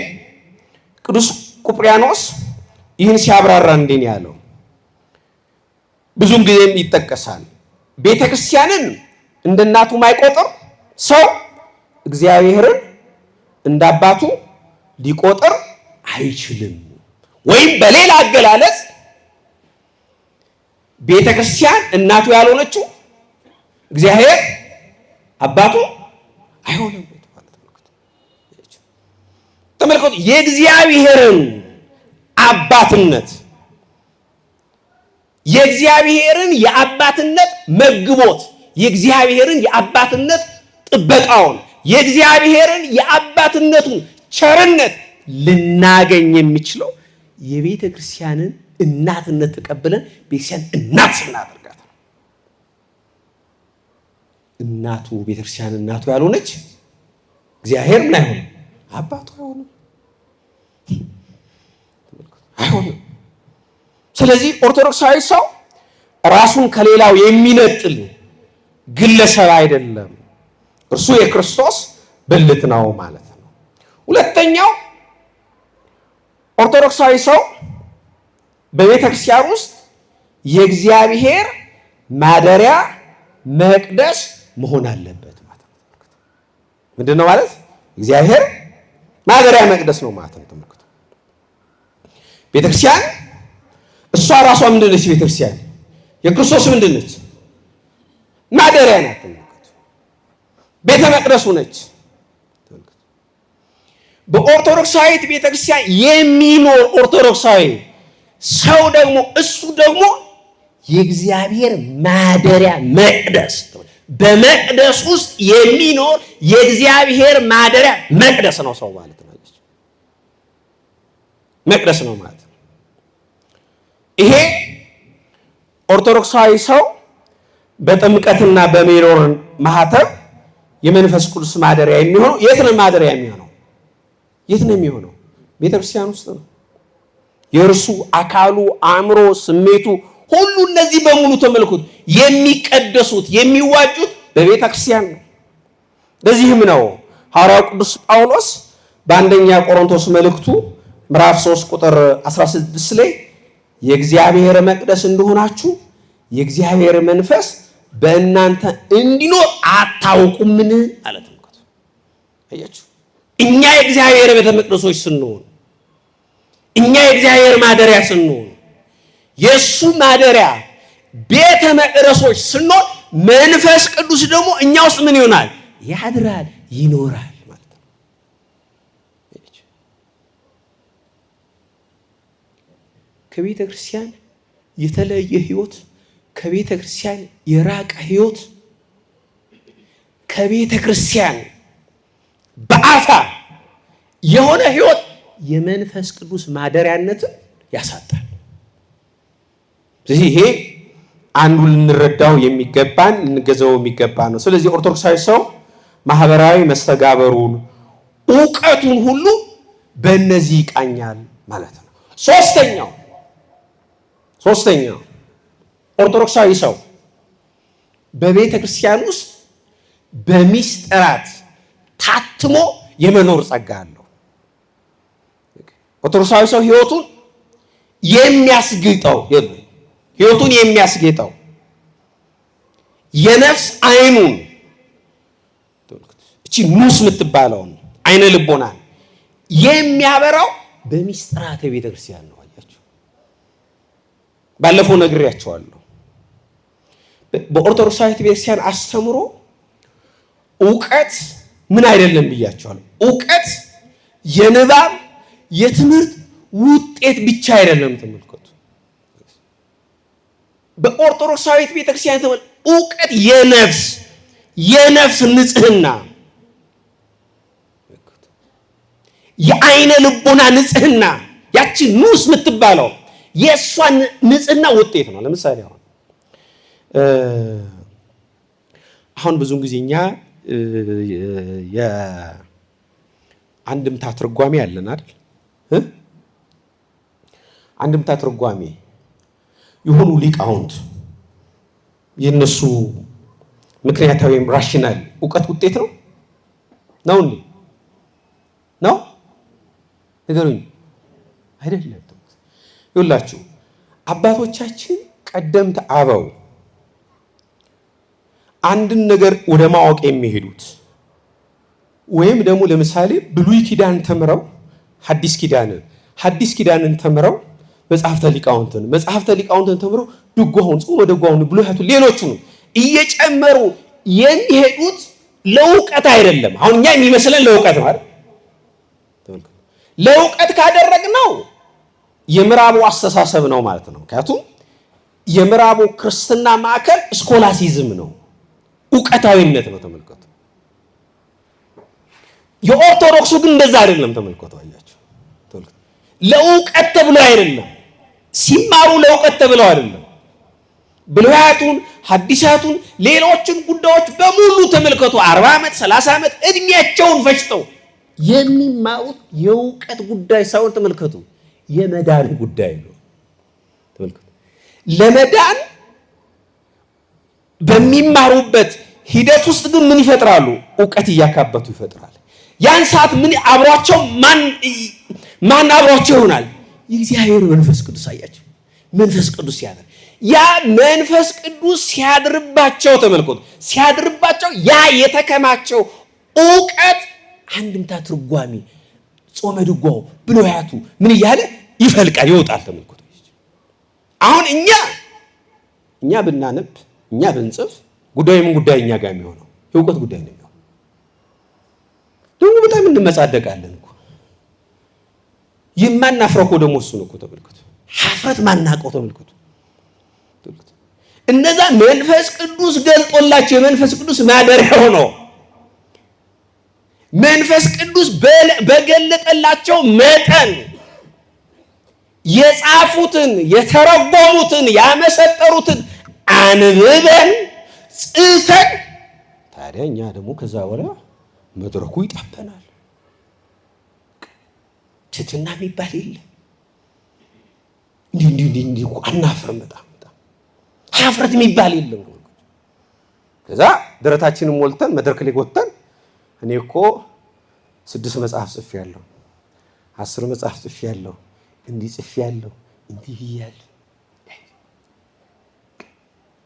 ቅዱስ ቁጵርያኖስ ይህን ሲያብራራ እንዴት ያለው ብዙም ጊዜም ይጠቀሳል። ቤተ ክርስቲያንን እንደ እናቱ ማይቆጥር ሰው እግዚአብሔርን እንደ አባቱ ሊቆጥር አይችልም። ወይም በሌላ አገላለጽ ቤተ ክርስቲያን እናቱ ያልሆነችው እግዚአብሔር አባቱ አይሆንም። ተመልከቱ፣ የእግዚአብሔርን አባትነት የእግዚአብሔርን የአባትነት መግቦት የእግዚአብሔርን የአባትነት ጥበቃውን የእግዚአብሔርን የአባትነቱን ቸርነት ልናገኝ የሚችለው የቤተ ክርስቲያንን እናትነት ተቀብለን ቤተክርስቲያን እናት ስናደርጋት ነው። እናቱ ቤተክርስቲያን እናቱ ያልሆነች እግዚአብሔር ምን አይሆንም? አባቱ አይሆንም። ስለዚህ ኦርቶዶክሳዊ ሰው ራሱን ከሌላው የሚነጥል ግለሰብ አይደለም። እርሱ የክርስቶስ ብልት ነው ማለት ነው። ሁለተኛው ኦርቶዶክሳዊ ሰው በቤተ ክርስቲያን ውስጥ የእግዚአብሔር ማደሪያ መቅደስ መሆን አለበት ማለት ነው። ምንድን ነው ማለት? እግዚአብሔር ማደሪያ መቅደስ ነው ማለት ነው። ተመልከቱ፣ ቤተ ክርስቲያን እሷ ራሷ ምንድን ነች? ቤተ ክርስቲያን የክርስቶስ ምንድን ነች? ማደሪያ ናት። ቤተ መቅደሱ ነች። በኦርቶዶክሳዊት ቤተክርስቲያን የሚኖር ኦርቶዶክሳዊ ሰው ደግሞ እሱ ደግሞ የእግዚአብሔር ማደሪያ መቅደስ፣ በመቅደስ ውስጥ የሚኖር የእግዚአብሔር ማደሪያ መቅደስ ነው ሰው ማለት ነው። መቅደስ ነው ማለት ነው። ይሄ ኦርቶዶክሳዊ ሰው በጥምቀትና በሜሮን ማህተም የመንፈስ ቅዱስ ማደሪያ የሚሆነው የት ነው? ማደሪያ የሚሆነው የት ነው የሚሆነው? ቤተክርስቲያን ውስጥ ነው። የእርሱ አካሉ፣ አእምሮ፣ ስሜቱ ሁሉ እነዚህ በሙሉ ተመልኩት የሚቀደሱት የሚዋጁት በቤተክርስቲያን ነው። ለዚህም ነው ሐዋርያው ቅዱስ ጳውሎስ በአንደኛ ቆሮንቶስ መልእክቱ ምዕራፍ 3 ቁጥር 16 ላይ የእግዚአብሔር መቅደስ እንደሆናችሁ የእግዚአብሔር መንፈስ በእናንተ እንዲኖር አታውቁምን አለ። ተመልከቱ፣ አያችሁ፣ እኛ የእግዚአብሔር ቤተ መቅደሶች ስንሆን፣ እኛ የእግዚአብሔር ማደሪያ ስንሆን፣ የእሱ ማደሪያ ቤተ መቅደሶች ስንሆን፣ መንፈስ ቅዱስ ደግሞ እኛ ውስጥ ምን ይሆናል? ያድራል፣ ይኖራል ማለት ነው። ከቤተ ክርስቲያን የተለየ ህይወት፣ ከቤተ ክርስቲያን የራቀ ህይወት፣ ከቤተ ክርስቲያን በአፋ የሆነ ህይወት የመንፈስ ቅዱስ ማደሪያነትን ያሳጣል። ስለዚህ ይሄ አንዱ ልንረዳው የሚገባን ልንገዛው የሚገባ ነው። ስለዚህ ኦርቶዶክሳዊ ሰው ማህበራዊ መስተጋበሩን ዕውቀቱን ሁሉ በእነዚህ ይቃኛል ማለት ነው። ሶስተኛው ኦርቶዶክሳዊ ሰው በቤተ ክርስቲያን ውስጥ በሚስጥራት ታትሞ የመኖር ጸጋ አለው። ኦርቶዶክሳዊ ሰው ህይወቱን የሚያስጌጠው የነፍስ አይኑን እቺ ኑስ የምትባለውን አይነ ልቦናን የሚያበራው በሚስጥራተ ቤተ ክርስቲያን ነው። አያችሁ፣ ባለፈው ነግሬያቸዋለሁ። በኦርቶዶክሳዊት ቤተክርስቲያን አስተምሮ ዕውቀት ምን አይደለም ብያቸዋለሁ። ዕውቀት የንባብ የትምህርት ውጤት ብቻ አይደለም። ተመልከቱ፣ በኦርቶዶክሳዊት ቤተክርስቲያን ዕውቀት የነፍስ ንጽህና የአይነ ልቦና ንጽህና ያቺ ኑስ የምትባለው የእሷን ንጽህና ውጤት ነው። ለምሳሌ አሁን ብዙውን ጊዜ እኛ የአንድምታ ትርጓሜ አለን አይደል? አንድምታ ትርጓሜ የሆኑ ሊቃውንት የነሱ ምክንያታዊ ወይም ራሽናል እውቀት ውጤት ነው እንዴ? ነው ንገሩኝ። አይደለም። ይኸውላችሁ አባቶቻችን ቀደምት አበው አንድን ነገር ወደ ማወቅ የሚሄዱት ወይም ደግሞ ለምሳሌ ብሉይ ኪዳን ተምረው ሐዲስ ኪዳንን ተምረው መጽሐፍተ ሊቃውንትን ተምረው ድጓውን፣ ጾመ ድጓውን፣ ብሉያቱን፣ ሌሎቹን እየጨመሩ የሚሄዱት ለእውቀት አይደለም። አሁን እኛ የሚመስለን ለእውቀት ነው አይደል? ለእውቀት ካደረግነው የምዕራቡ አስተሳሰብ ነው ማለት ነው። ምክንያቱም የምዕራቡ ክርስትና ማዕከል ስኮላሲዝም ነው፣ እውቀታዊነት ነው። ተመልከቱ። የኦርቶዶክሱ ግን እንደዛ አይደለም። ተመልከቱ፣ አያችሁ። ለእውቀት ተብሎ አይደለም ሲማሩ፣ ለእውቀት ተብለው አይደለም። ብሉያቱን፣ ሐዲሳቱን፣ ሌሎችን ጉዳዮች በሙሉ ተመልከቱ። 40 ዓመት 30 ዓመት እድሜያቸውን ፈጅተው የሚማሩት የእውቀት ጉዳይ ሳይሆን ተመልከቱ የመዳን ጉዳይ ነው። ተመልከቱ። ለመዳን በሚማሩበት ሂደት ውስጥ ግን ምን ይፈጥራሉ? እውቀት እያካበቱ ይፈጥራል። ያን ሰዓት ምን አብሯቸው ማን አብሯቸው ይሆናል? የእግዚአብሔር መንፈስ ቅዱስ። አያቸው። መንፈስ ቅዱስ ሲያድር ያ መንፈስ ቅዱስ ሲያድርባቸው ተመልከቱ፣ ሲያድርባቸው ያ የተከማቸው እውቀት አንድምታ ትርጓሜ፣ ጾመ ድጓው፣ ብሉያቱ ምን እያለ ይፈልቃል፣ ይወጣል። ተመልከቱ። አሁን እኛ ብናነብ እኛ ብንጽፍ ጉዳዩ ምን ጉዳይ እኛ ጋር የሚሆነው የእውቀት ጉዳይ ነው። ደግሞ በጣም እንመጻደቃለን እኮ የማናፍረው እኮ ደግሞ እሱ ነው እኮ። ተመልከቱ። ሀፍረት ማናቀው ተመልከቱ። እነዛ መንፈስ ቅዱስ ገልጦላቸው የመንፈስ ቅዱስ ማደሪያው ነው። መንፈስ ቅዱስ በገለጠላቸው መጠን የጻፉትን፣ የተረጎሙትን፣ ያመሰጠሩትን አንብበን ጽፈን ታዲያ እኛ ደግሞ ከዛ በኋላ መድረኩ ይጣበናል። ትሕትና የሚባል የለም። እንዲህ አናፍርም። በጣም ሀፍረት የሚባል የለም። ከዛ ደረታችንን ሞልተን መድረክ ላይ ወጥተን እኔ እኮ 6 መጽሐፍ ጽፌያለሁ፣ 10 መጽሐፍ ጽፌያለሁ፣ እንዲህ ጽፌያለሁ፣ እንዲህ ብያለሁ።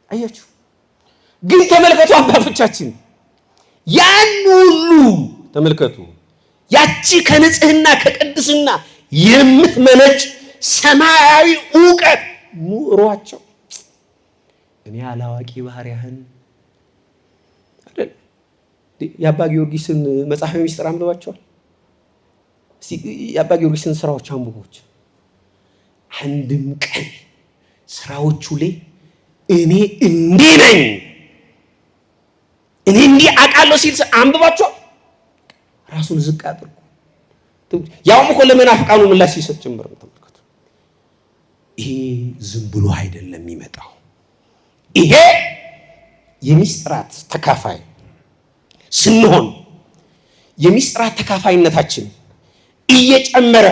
አያችሁ። ግን ተመልከቱ አባቶቻችን ያን ሁሉ ተመልከቱ። ያቺ ከንጽህና ከቅድስና የምትመነጭ ሰማያዊ ዕውቀት ኑሯቸው እኔ አላዋቂ ባህሪያህን አይደል? የአባ ጊዮርጊስን መጽሐፈ ምስጢር አንብባቸዋል? የአባ ጊዮርጊስን ስራዎች አንብቦች አንድም ቀን ስራዎቹ ላይ እኔ እንዲህ ነኝ እኔ እንዲህ አውቃለሁ ሲል አንብባቸዋል? ራሱን ዝቅ አድርጎ ያውም እኮ ለመናፍቃኑ ምላሽ ሲሰጥ ጭምር ነው። ተመልከቱ። ይሄ ዝም ብሎ አይደለም የሚመጣው። ይሄ የሚስጥራት ተካፋይ ስንሆን የሚስጥራት ተካፋይነታችን እየጨመረ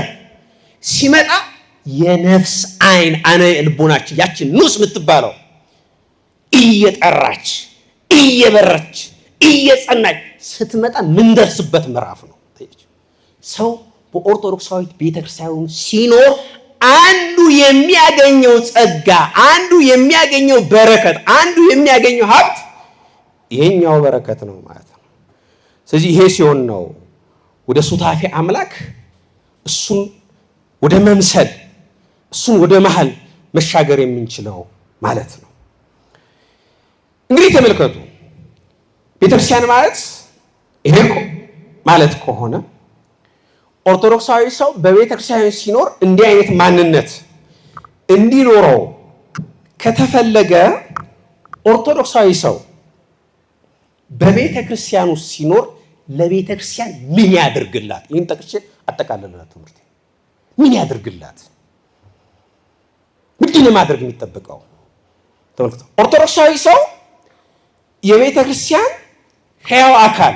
ሲመጣ የነፍስ አይን አነ ልቦናችን ያችን ኑስ የምትባለው እየጠራች እየበረች እየጸናች ስትመጣ ምንደርስበት ምዕራፍ ነው። ሰው በኦርቶዶክሳዊት ቤተክርስቲያን ሲኖር አንዱ የሚያገኘው ጸጋ፣ አንዱ የሚያገኘው በረከት፣ አንዱ የሚያገኘው ሀብት ይሄኛው በረከት ነው ማለት ነው። ስለዚህ ይሄ ሲሆን ነው ወደ ሱታፌ አምላክ እሱን ወደ መምሰል እሱን ወደ መሃል መሻገር የምንችለው ማለት ነው። እንግዲህ ተመልከቱ ቤተክርስቲያን ማለት ይሄ ማለት ከሆነ ኦርቶዶክሳዊ ሰው በቤተክርስቲያን ሲኖር እንዲህ አይነት ማንነት እንዲኖረው ከተፈለገ ኦርቶዶክሳዊ ሰው በቤተክርስቲያን ውስጥ ሲኖር ለቤተክርስቲያን ምን ያደርግላት? ይህን ጠቅሼ አጠቃለለላት ትምህርት ምን ያድርግላት? ምንድነው ማድረግ የሚጠበቀው? ተመልከቱ። ኦርቶዶክሳዊ ሰው የቤተ ክርስቲያን ሕያው አካል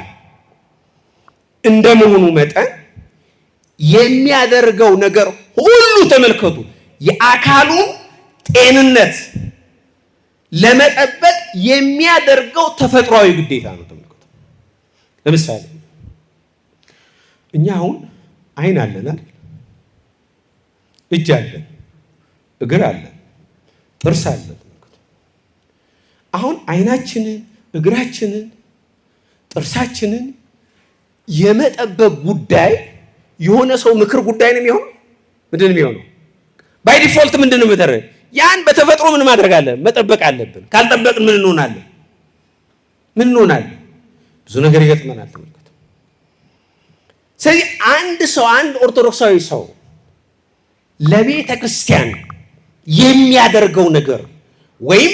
እንደመሆኑ መጠን የሚያደርገው ነገር ሁሉ ተመልከቱ የአካሉን ጤንነት ለመጠበቅ የሚያደርገው ተፈጥሯዊ ግዴታ ነው። ተመልከቱ። ለምሳሌ እኛ አሁን አይን አለን፣ እጅ አለን፣ እግር አለን፣ ጥርስ አለን። አሁን አይናችንን፣ እግራችንን፣ ጥርሳችንን የመጠበቅ ጉዳይ የሆነ ሰው ምክር ጉዳይ ነው የሚሆነው። ምንድን ነው የሚሆነው? ባይ ዲፎልት ምንድን ነው የምደረግ? ያን በተፈጥሮ ምን ማድረግ አለን? መጠበቅ አለብን። ካልጠበቅን ምን እንሆናለን? ብዙ ነገር ይገጥመናል። ተመልከቱ። ስለዚህ አንድ ኦርቶዶክሳዊ ሰው ለቤተ ክርስቲያን የሚያደርገው ነገር ወይም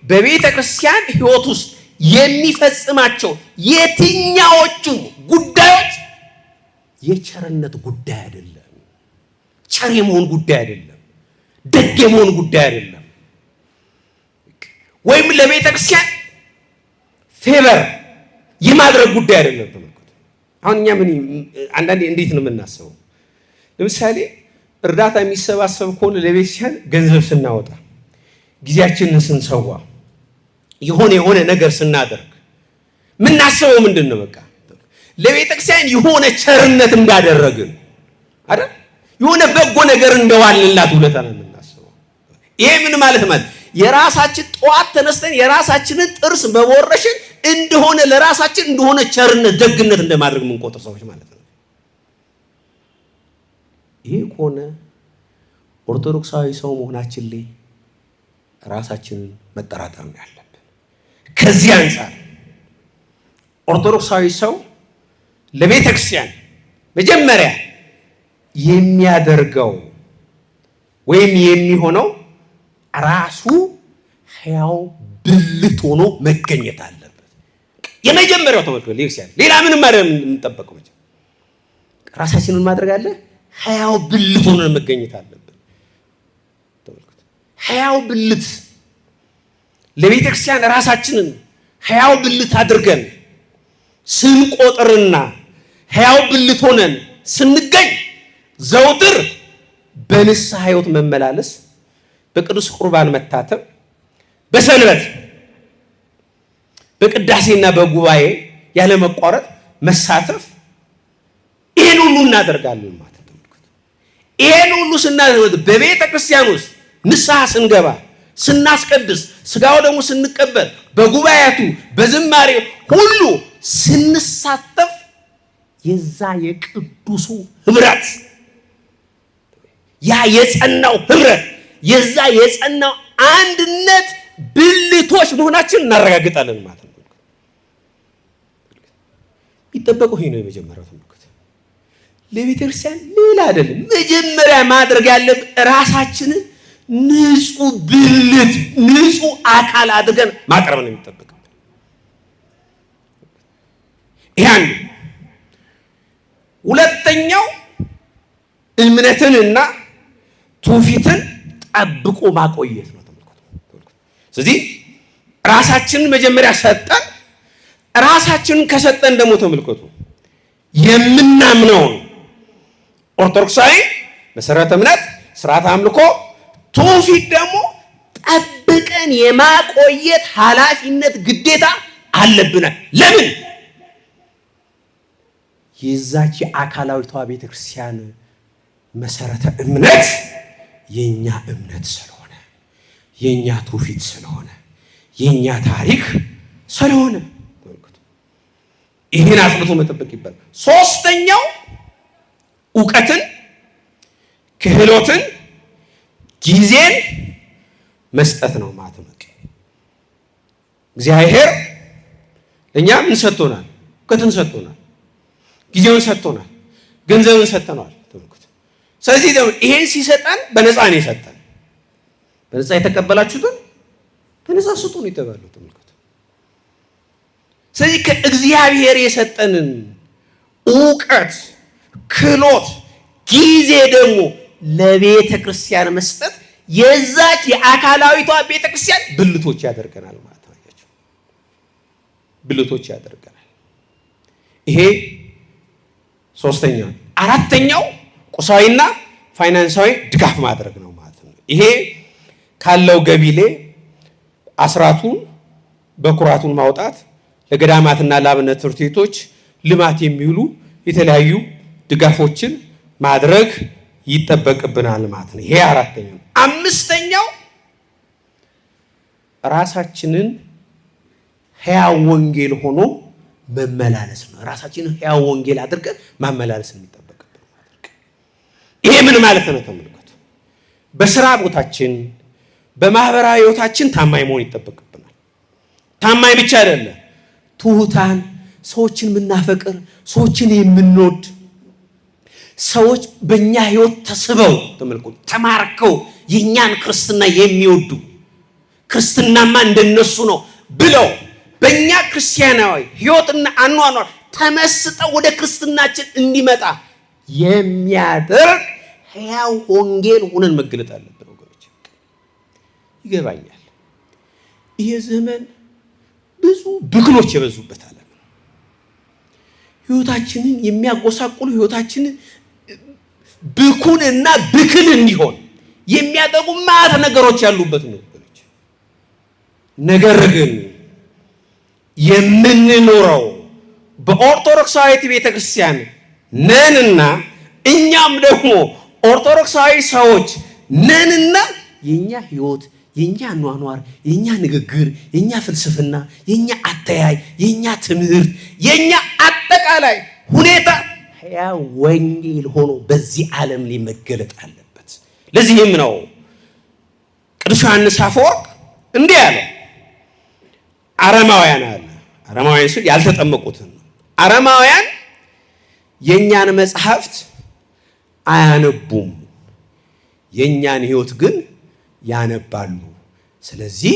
በቤተ ክርስቲያን ሕይወት ውስጥ የሚፈጽማቸው የትኛዎቹ ጉዳዮች የቸርነት ጉዳይ አይደለም፣ ቸር የመሆን ጉዳይ አይደለም፣ ደግ የመሆን ጉዳይ አይደለም፣ ወይም ለቤተ ክርስቲያን ፌቨር የማድረግ ጉዳይ አይደለም። ተመልከቱ። አሁን እኛ አንዳንዴ እንዴት ነው የምናስበው? ለምሳሌ እርዳታ የሚሰባሰብ ከሆነ ለቤተ ክርስቲያን ገንዘብ ስናወጣ፣ ጊዜያችንን ስንሰዋ፣ የሆነ ነገር ስናደርግ የምናስበው ምንድን ነው? በቃ ለቤተ ክርስቲያን የሆነ ቸርነት እንዳደረግን አይደል? የሆነ በጎ ነገር እንደዋልንላት ውለታ ነው የምናስበው። ይሄ ምን ማለት የራሳችን ጠዋት ተነስተን የራሳችንን ጥርስ በቦረሽን እንደሆነ ለራሳችን እንደሆነ ቸርነት፣ ደግነት እንደማድረግ የምንቆጥር ሰዎች ማለት ነው። ይሄ ከሆነ ኦርቶዶክሳዊ ሰው መሆናችን ላይ ራሳችንን መጠራጠር ነው ያለብን። ከዚህ አንፃር ኦርቶዶክሳዊ ሰው ለቤተ ክርስቲያን መጀመሪያ የሚያደርገው ወይም የሚሆነው ራሱ ሕያው ብልት ሆኖ መገኘት አለበት። የመጀመሪያው ተመልከቱ፣ ሌላ ምንም አይደለም የምንጠበቀው። ራሳችንን ማድረግ አለ፣ ሕያው ብልት ሆኖ መገኘት አለበት። ተመልከቱ፣ ሕያው ብልት ለቤተ ክርስቲያን ራሳችንን ሕያው ብልት አድርገን ስንቆጥርና ሕያው ብልት ሆነን ስንገኝ ዘውትር በንስሐ ሕይወት መመላለስ፣ በቅዱስ ቁርባን መታተም፣ በሰንበት በቅዳሴና በጉባኤ ያለ መቋረጥ መሳተፍ፣ ይሄን ሁሉ እናደርጋለን ማለት ነው። ይሄን ሁሉ ስናደርግ በቤተ ክርስቲያን ውስጥ ንስሐ ስንገባ፣ ስናስቀድስ፣ ስጋው ደግሞ ስንቀበል፣ በጉባኤያቱ በዝማሬ ሁሉ ስንሳተፍ የዛ የቅዱሱ ህብረት ያ የጸናው ህብረት የዛ የጸናው አንድነት ብልቶች መሆናችን እናረጋግጣለን ማለት ነው። ይጠበቀው ይሄ ነው የመጀመሪያው ተመልከቱ። ለቤተ ክርስቲያን ሌላ አይደለም። መጀመሪያ ማድረግ ያለብን ራሳችንን ንጹህ ብልት ንጹህ አካል አድርገን ማቅረብ ነው የሚጠበቅብን። ያን ሁለተኛው እምነትንና ትውፊትን ጠብቆ ማቆየት ነው። ተመልከቱ። ስለዚህ ራሳችንን መጀመሪያ ሰጠን። ራሳችንን ከሰጠን ደግሞ ተመልከቱ የምናምነውን ኦርቶዶክሳዊ መሰረተ እምነት፣ ስርዓት አምልኮ፣ ትውፊት ደግሞ ጠብቀን የማቆየት ኃላፊነት ግዴታ አለብናል። ለምን? የዛች የአካላዊቷ ቤተክርስቲያን መሰረተ እምነት የኛ እምነት ስለሆነ፣ የኛ ትውፊት ስለሆነ፣ የኛ ታሪክ ስለሆነ ይህን አጽንቶ መጠበቅ ይባላል። ሶስተኛው ዕውቀትን፣ ክህሎትን፣ ጊዜን መስጠት ነው ማጥመቅ። እግዚአብሔር ለእኛ ምን ሰጥቶናል? ዕውቀትን ሰጥቶናል፣ ጊዜውን ሰጥቶናል፣ ገንዘብን ሰጥተናል። ተመልከቱ። ስለዚህ ይሄን ሲሰጠን በነፃ ነው የሰጠን። በነፃ የተቀበላችሁትን በነፃ ስጡ ነው የተባለው። ተመልከቱ። ስለዚህ ከእግዚአብሔር የሰጠንን ዕውቀት፣ ክህሎት፣ ጊዜ ደግሞ ለቤተ ክርስቲያን መስጠት የዛች የአካላዊቷ ቤተ ክርስቲያን ብልቶች ያደርገናል ማለት ነው። ብልቶች ያደርገናል። ይሄ ሶስተኛው። አራተኛው ቁሳዊና ፋይናንሳዊ ድጋፍ ማድረግ ነው ማለት ነው። ይሄ ካለው ገቢ ላይ አስራቱን በኩራቱን ማውጣት፣ ለገዳማትና ለአብነት ትምህርት ቤቶች ልማት የሚውሉ የተለያዩ ድጋፎችን ማድረግ ይጠበቅብናል ማለት ነው። ይሄ አራተኛው። አምስተኛው ራሳችንን ሕያው ወንጌል ሆኖ መመላለስ ነው። ራሳችንን ሕያው ወንጌል አድርገን ማመላለስ የሚጠበቅብን ማድረግ። ይሄ ምን ማለት ነው? ተመልከቱ። በስራ ቦታችን በማህበራዊ ህይወታችን ታማኝ መሆን ይጠበቅብናል። ታማኝ ብቻ አይደለም፣ ትሁታን፣ ሰዎችን የምናፈቅር፣ ሰዎችን የምንወድ፣ ሰዎች በእኛ ህይወት ተስበው ተመልከቱ ተማርከው የእኛን ክርስትና የሚወዱ ክርስትናማ እንደነሱ ነው ብለው በእኛ ክርስቲያናዊ ህይወትና አኗኗር ተመስጠው ወደ ክርስትናችን እንዲመጣ የሚያደርግ ሕያው ወንጌል ሆነን መገለጥ አለብን ወገኖች። ይገባኛል። ይህ ዘመን ብዙ ብክኖች የበዙበት ዓለም ነው። ህይወታችንን የሚያጎሳቁሉ ህይወታችንን ብኩንና ብክን እንዲሆን የሚያደርጉ ማት ነገሮች ያሉበት ነው ወገኖች። ነገር ግን የምንኖረው በኦርቶዶክሳዊት ቤተክርስቲያን ነንና እኛም ደግሞ ኦርቶዶክሳዊ ሰዎች ነንና የኛ ህይወት፣ የኛ አኗኗር፣ የኛ ንግግር፣ የኛ ፍልስፍና፣ የኛ አተያይ፣ የኛ ትምህርት፣ የኛ አጠቃላይ ሁኔታ ሕያው ወንጌል ሆኖ በዚህ ዓለም ላይ መገለጥ አለበት። ለዚህም ነው ቅዱስ ዮሐንስ አፈወርቅ እንዲህ ያለው። አረማውያን አለ። አረማውያን ሲል ያልተጠመቁትን ነው። አረማውያን የኛን መጽሐፍት አያነቡም፣ የኛን ህይወት ግን ያነባሉ። ስለዚህ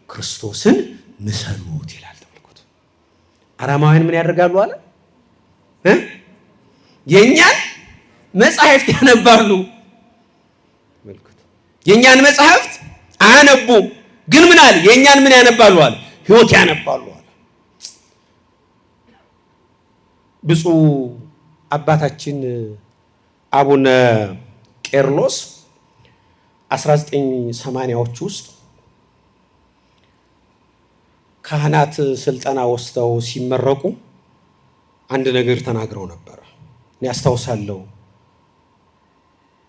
ክርስቶስን ምሰሉት ይላል። ተመልከቱ። አረማውያን ምን ያደርጋሉ አለ? የኛን መጽሐፍት ያነባሉ። ተመልከቱ። የኛን መጽሐፍት አያነቡም፣ ግን ምን አለ? የኛን ምን ያነባሉ አለ? ህይወት ያነባሉ አለ። ብፁዕ አባታችን አቡነ ቄርሎስ 1980ዎች ውስጥ ካህናት ስልጠና ወስደው ሲመረቁ አንድ ነገር ተናግረው ነበር። እኔ አስታውሳለሁ።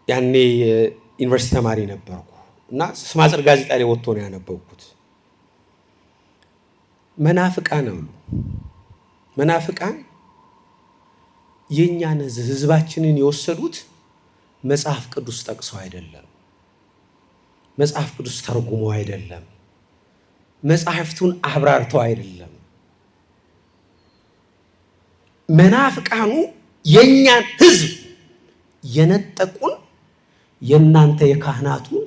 ያኔ ዩኒቨርሲቲ ተማሪ ነበርኩ እና ስማጽር ጋዜጣ ላይ ወጥቶ ነው ያነበብኩት። መናፍቃን አሉ። መናፍቃን የኛን ህዝባችንን የወሰዱት መጽሐፍ ቅዱስ ጠቅሰው አይደለም፣ መጽሐፍ ቅዱስ ተርጉሞ አይደለም፣ መጽሐፍቱን አብራርተው አይደለም። መናፍቃኑ የኛን ህዝብ የነጠቁን የናንተ የካህናቱን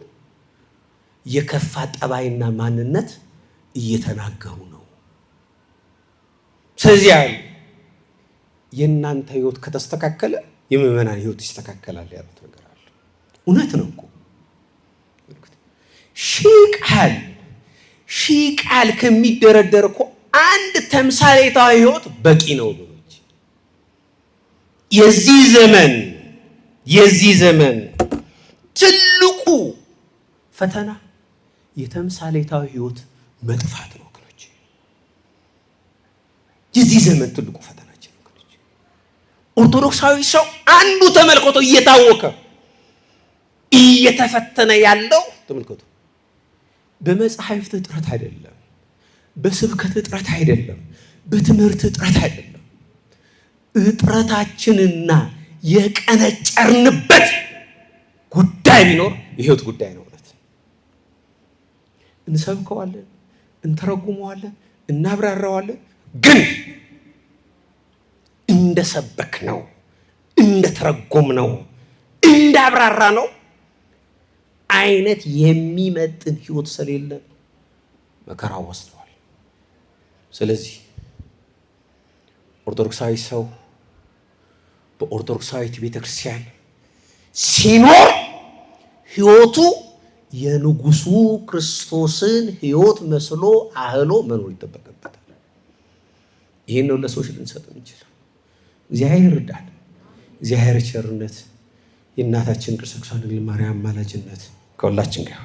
የከፋ ጠባይና ማንነት እየተናገሩ ነው። ስለዚህ የናንተ ህይወት ከተስተካከለ የምዕመናን ህይወት ይስተካከላል ያሉት ነገር አለ። እውነት ነው እኮ። ሺህ ቃል ከሚደረደር እኮ አንድ ተምሳሌታዊ ህይወት በቂ ነው ወገኖች። የዚህ ዘመን ትልቁ ፈተና የተምሳሌታዊ ህይወት መጥፋት ነው ወገኖች። የዚህ ዘመን ትልቁ ፈተናችን ወገኖች። ኦርቶዶክሳዊ ሰው አንዱ ተመልከቶ እየታወከ እየተፈተነ ያለው ተመልከቶ በመጽሐፍት እጥረት አይደለም፣ በስብከት እጥረት አይደለም፣ በትምህርት እጥረት አይደለም። እጥረታችንና የቀነጨርንበት ጉዳይ ቢኖር የህይወት ጉዳይ ነው። እውነት እንሰብከዋለን፣ እንተረጉመዋለን፣ እናብራራዋለን። ግን እንደሰበክ ነው፣ እንደተረጎም ነው፣ እንዳብራራ ነው አይነት የሚመጥን ህይወት ስለሌለ መከራ ወስደዋል። ስለዚህ ኦርቶዶክሳዊ ሰው በኦርቶዶክሳዊት ቤተክርስቲያን ሲኖር ህይወቱ የንጉሱ ክርስቶስን ህይወት መስሎ አህሎ መኖር ይጠበቅበታል። ይህን ነው ለሰዎች ልንሰጥ እንችላለን። እግዚአብሔር ይርዳል። እግዚአብሔር ቸርነት የእናታችን ቅድስት ድንግል ማርያም አማላጅነት ከሁላችን ጋር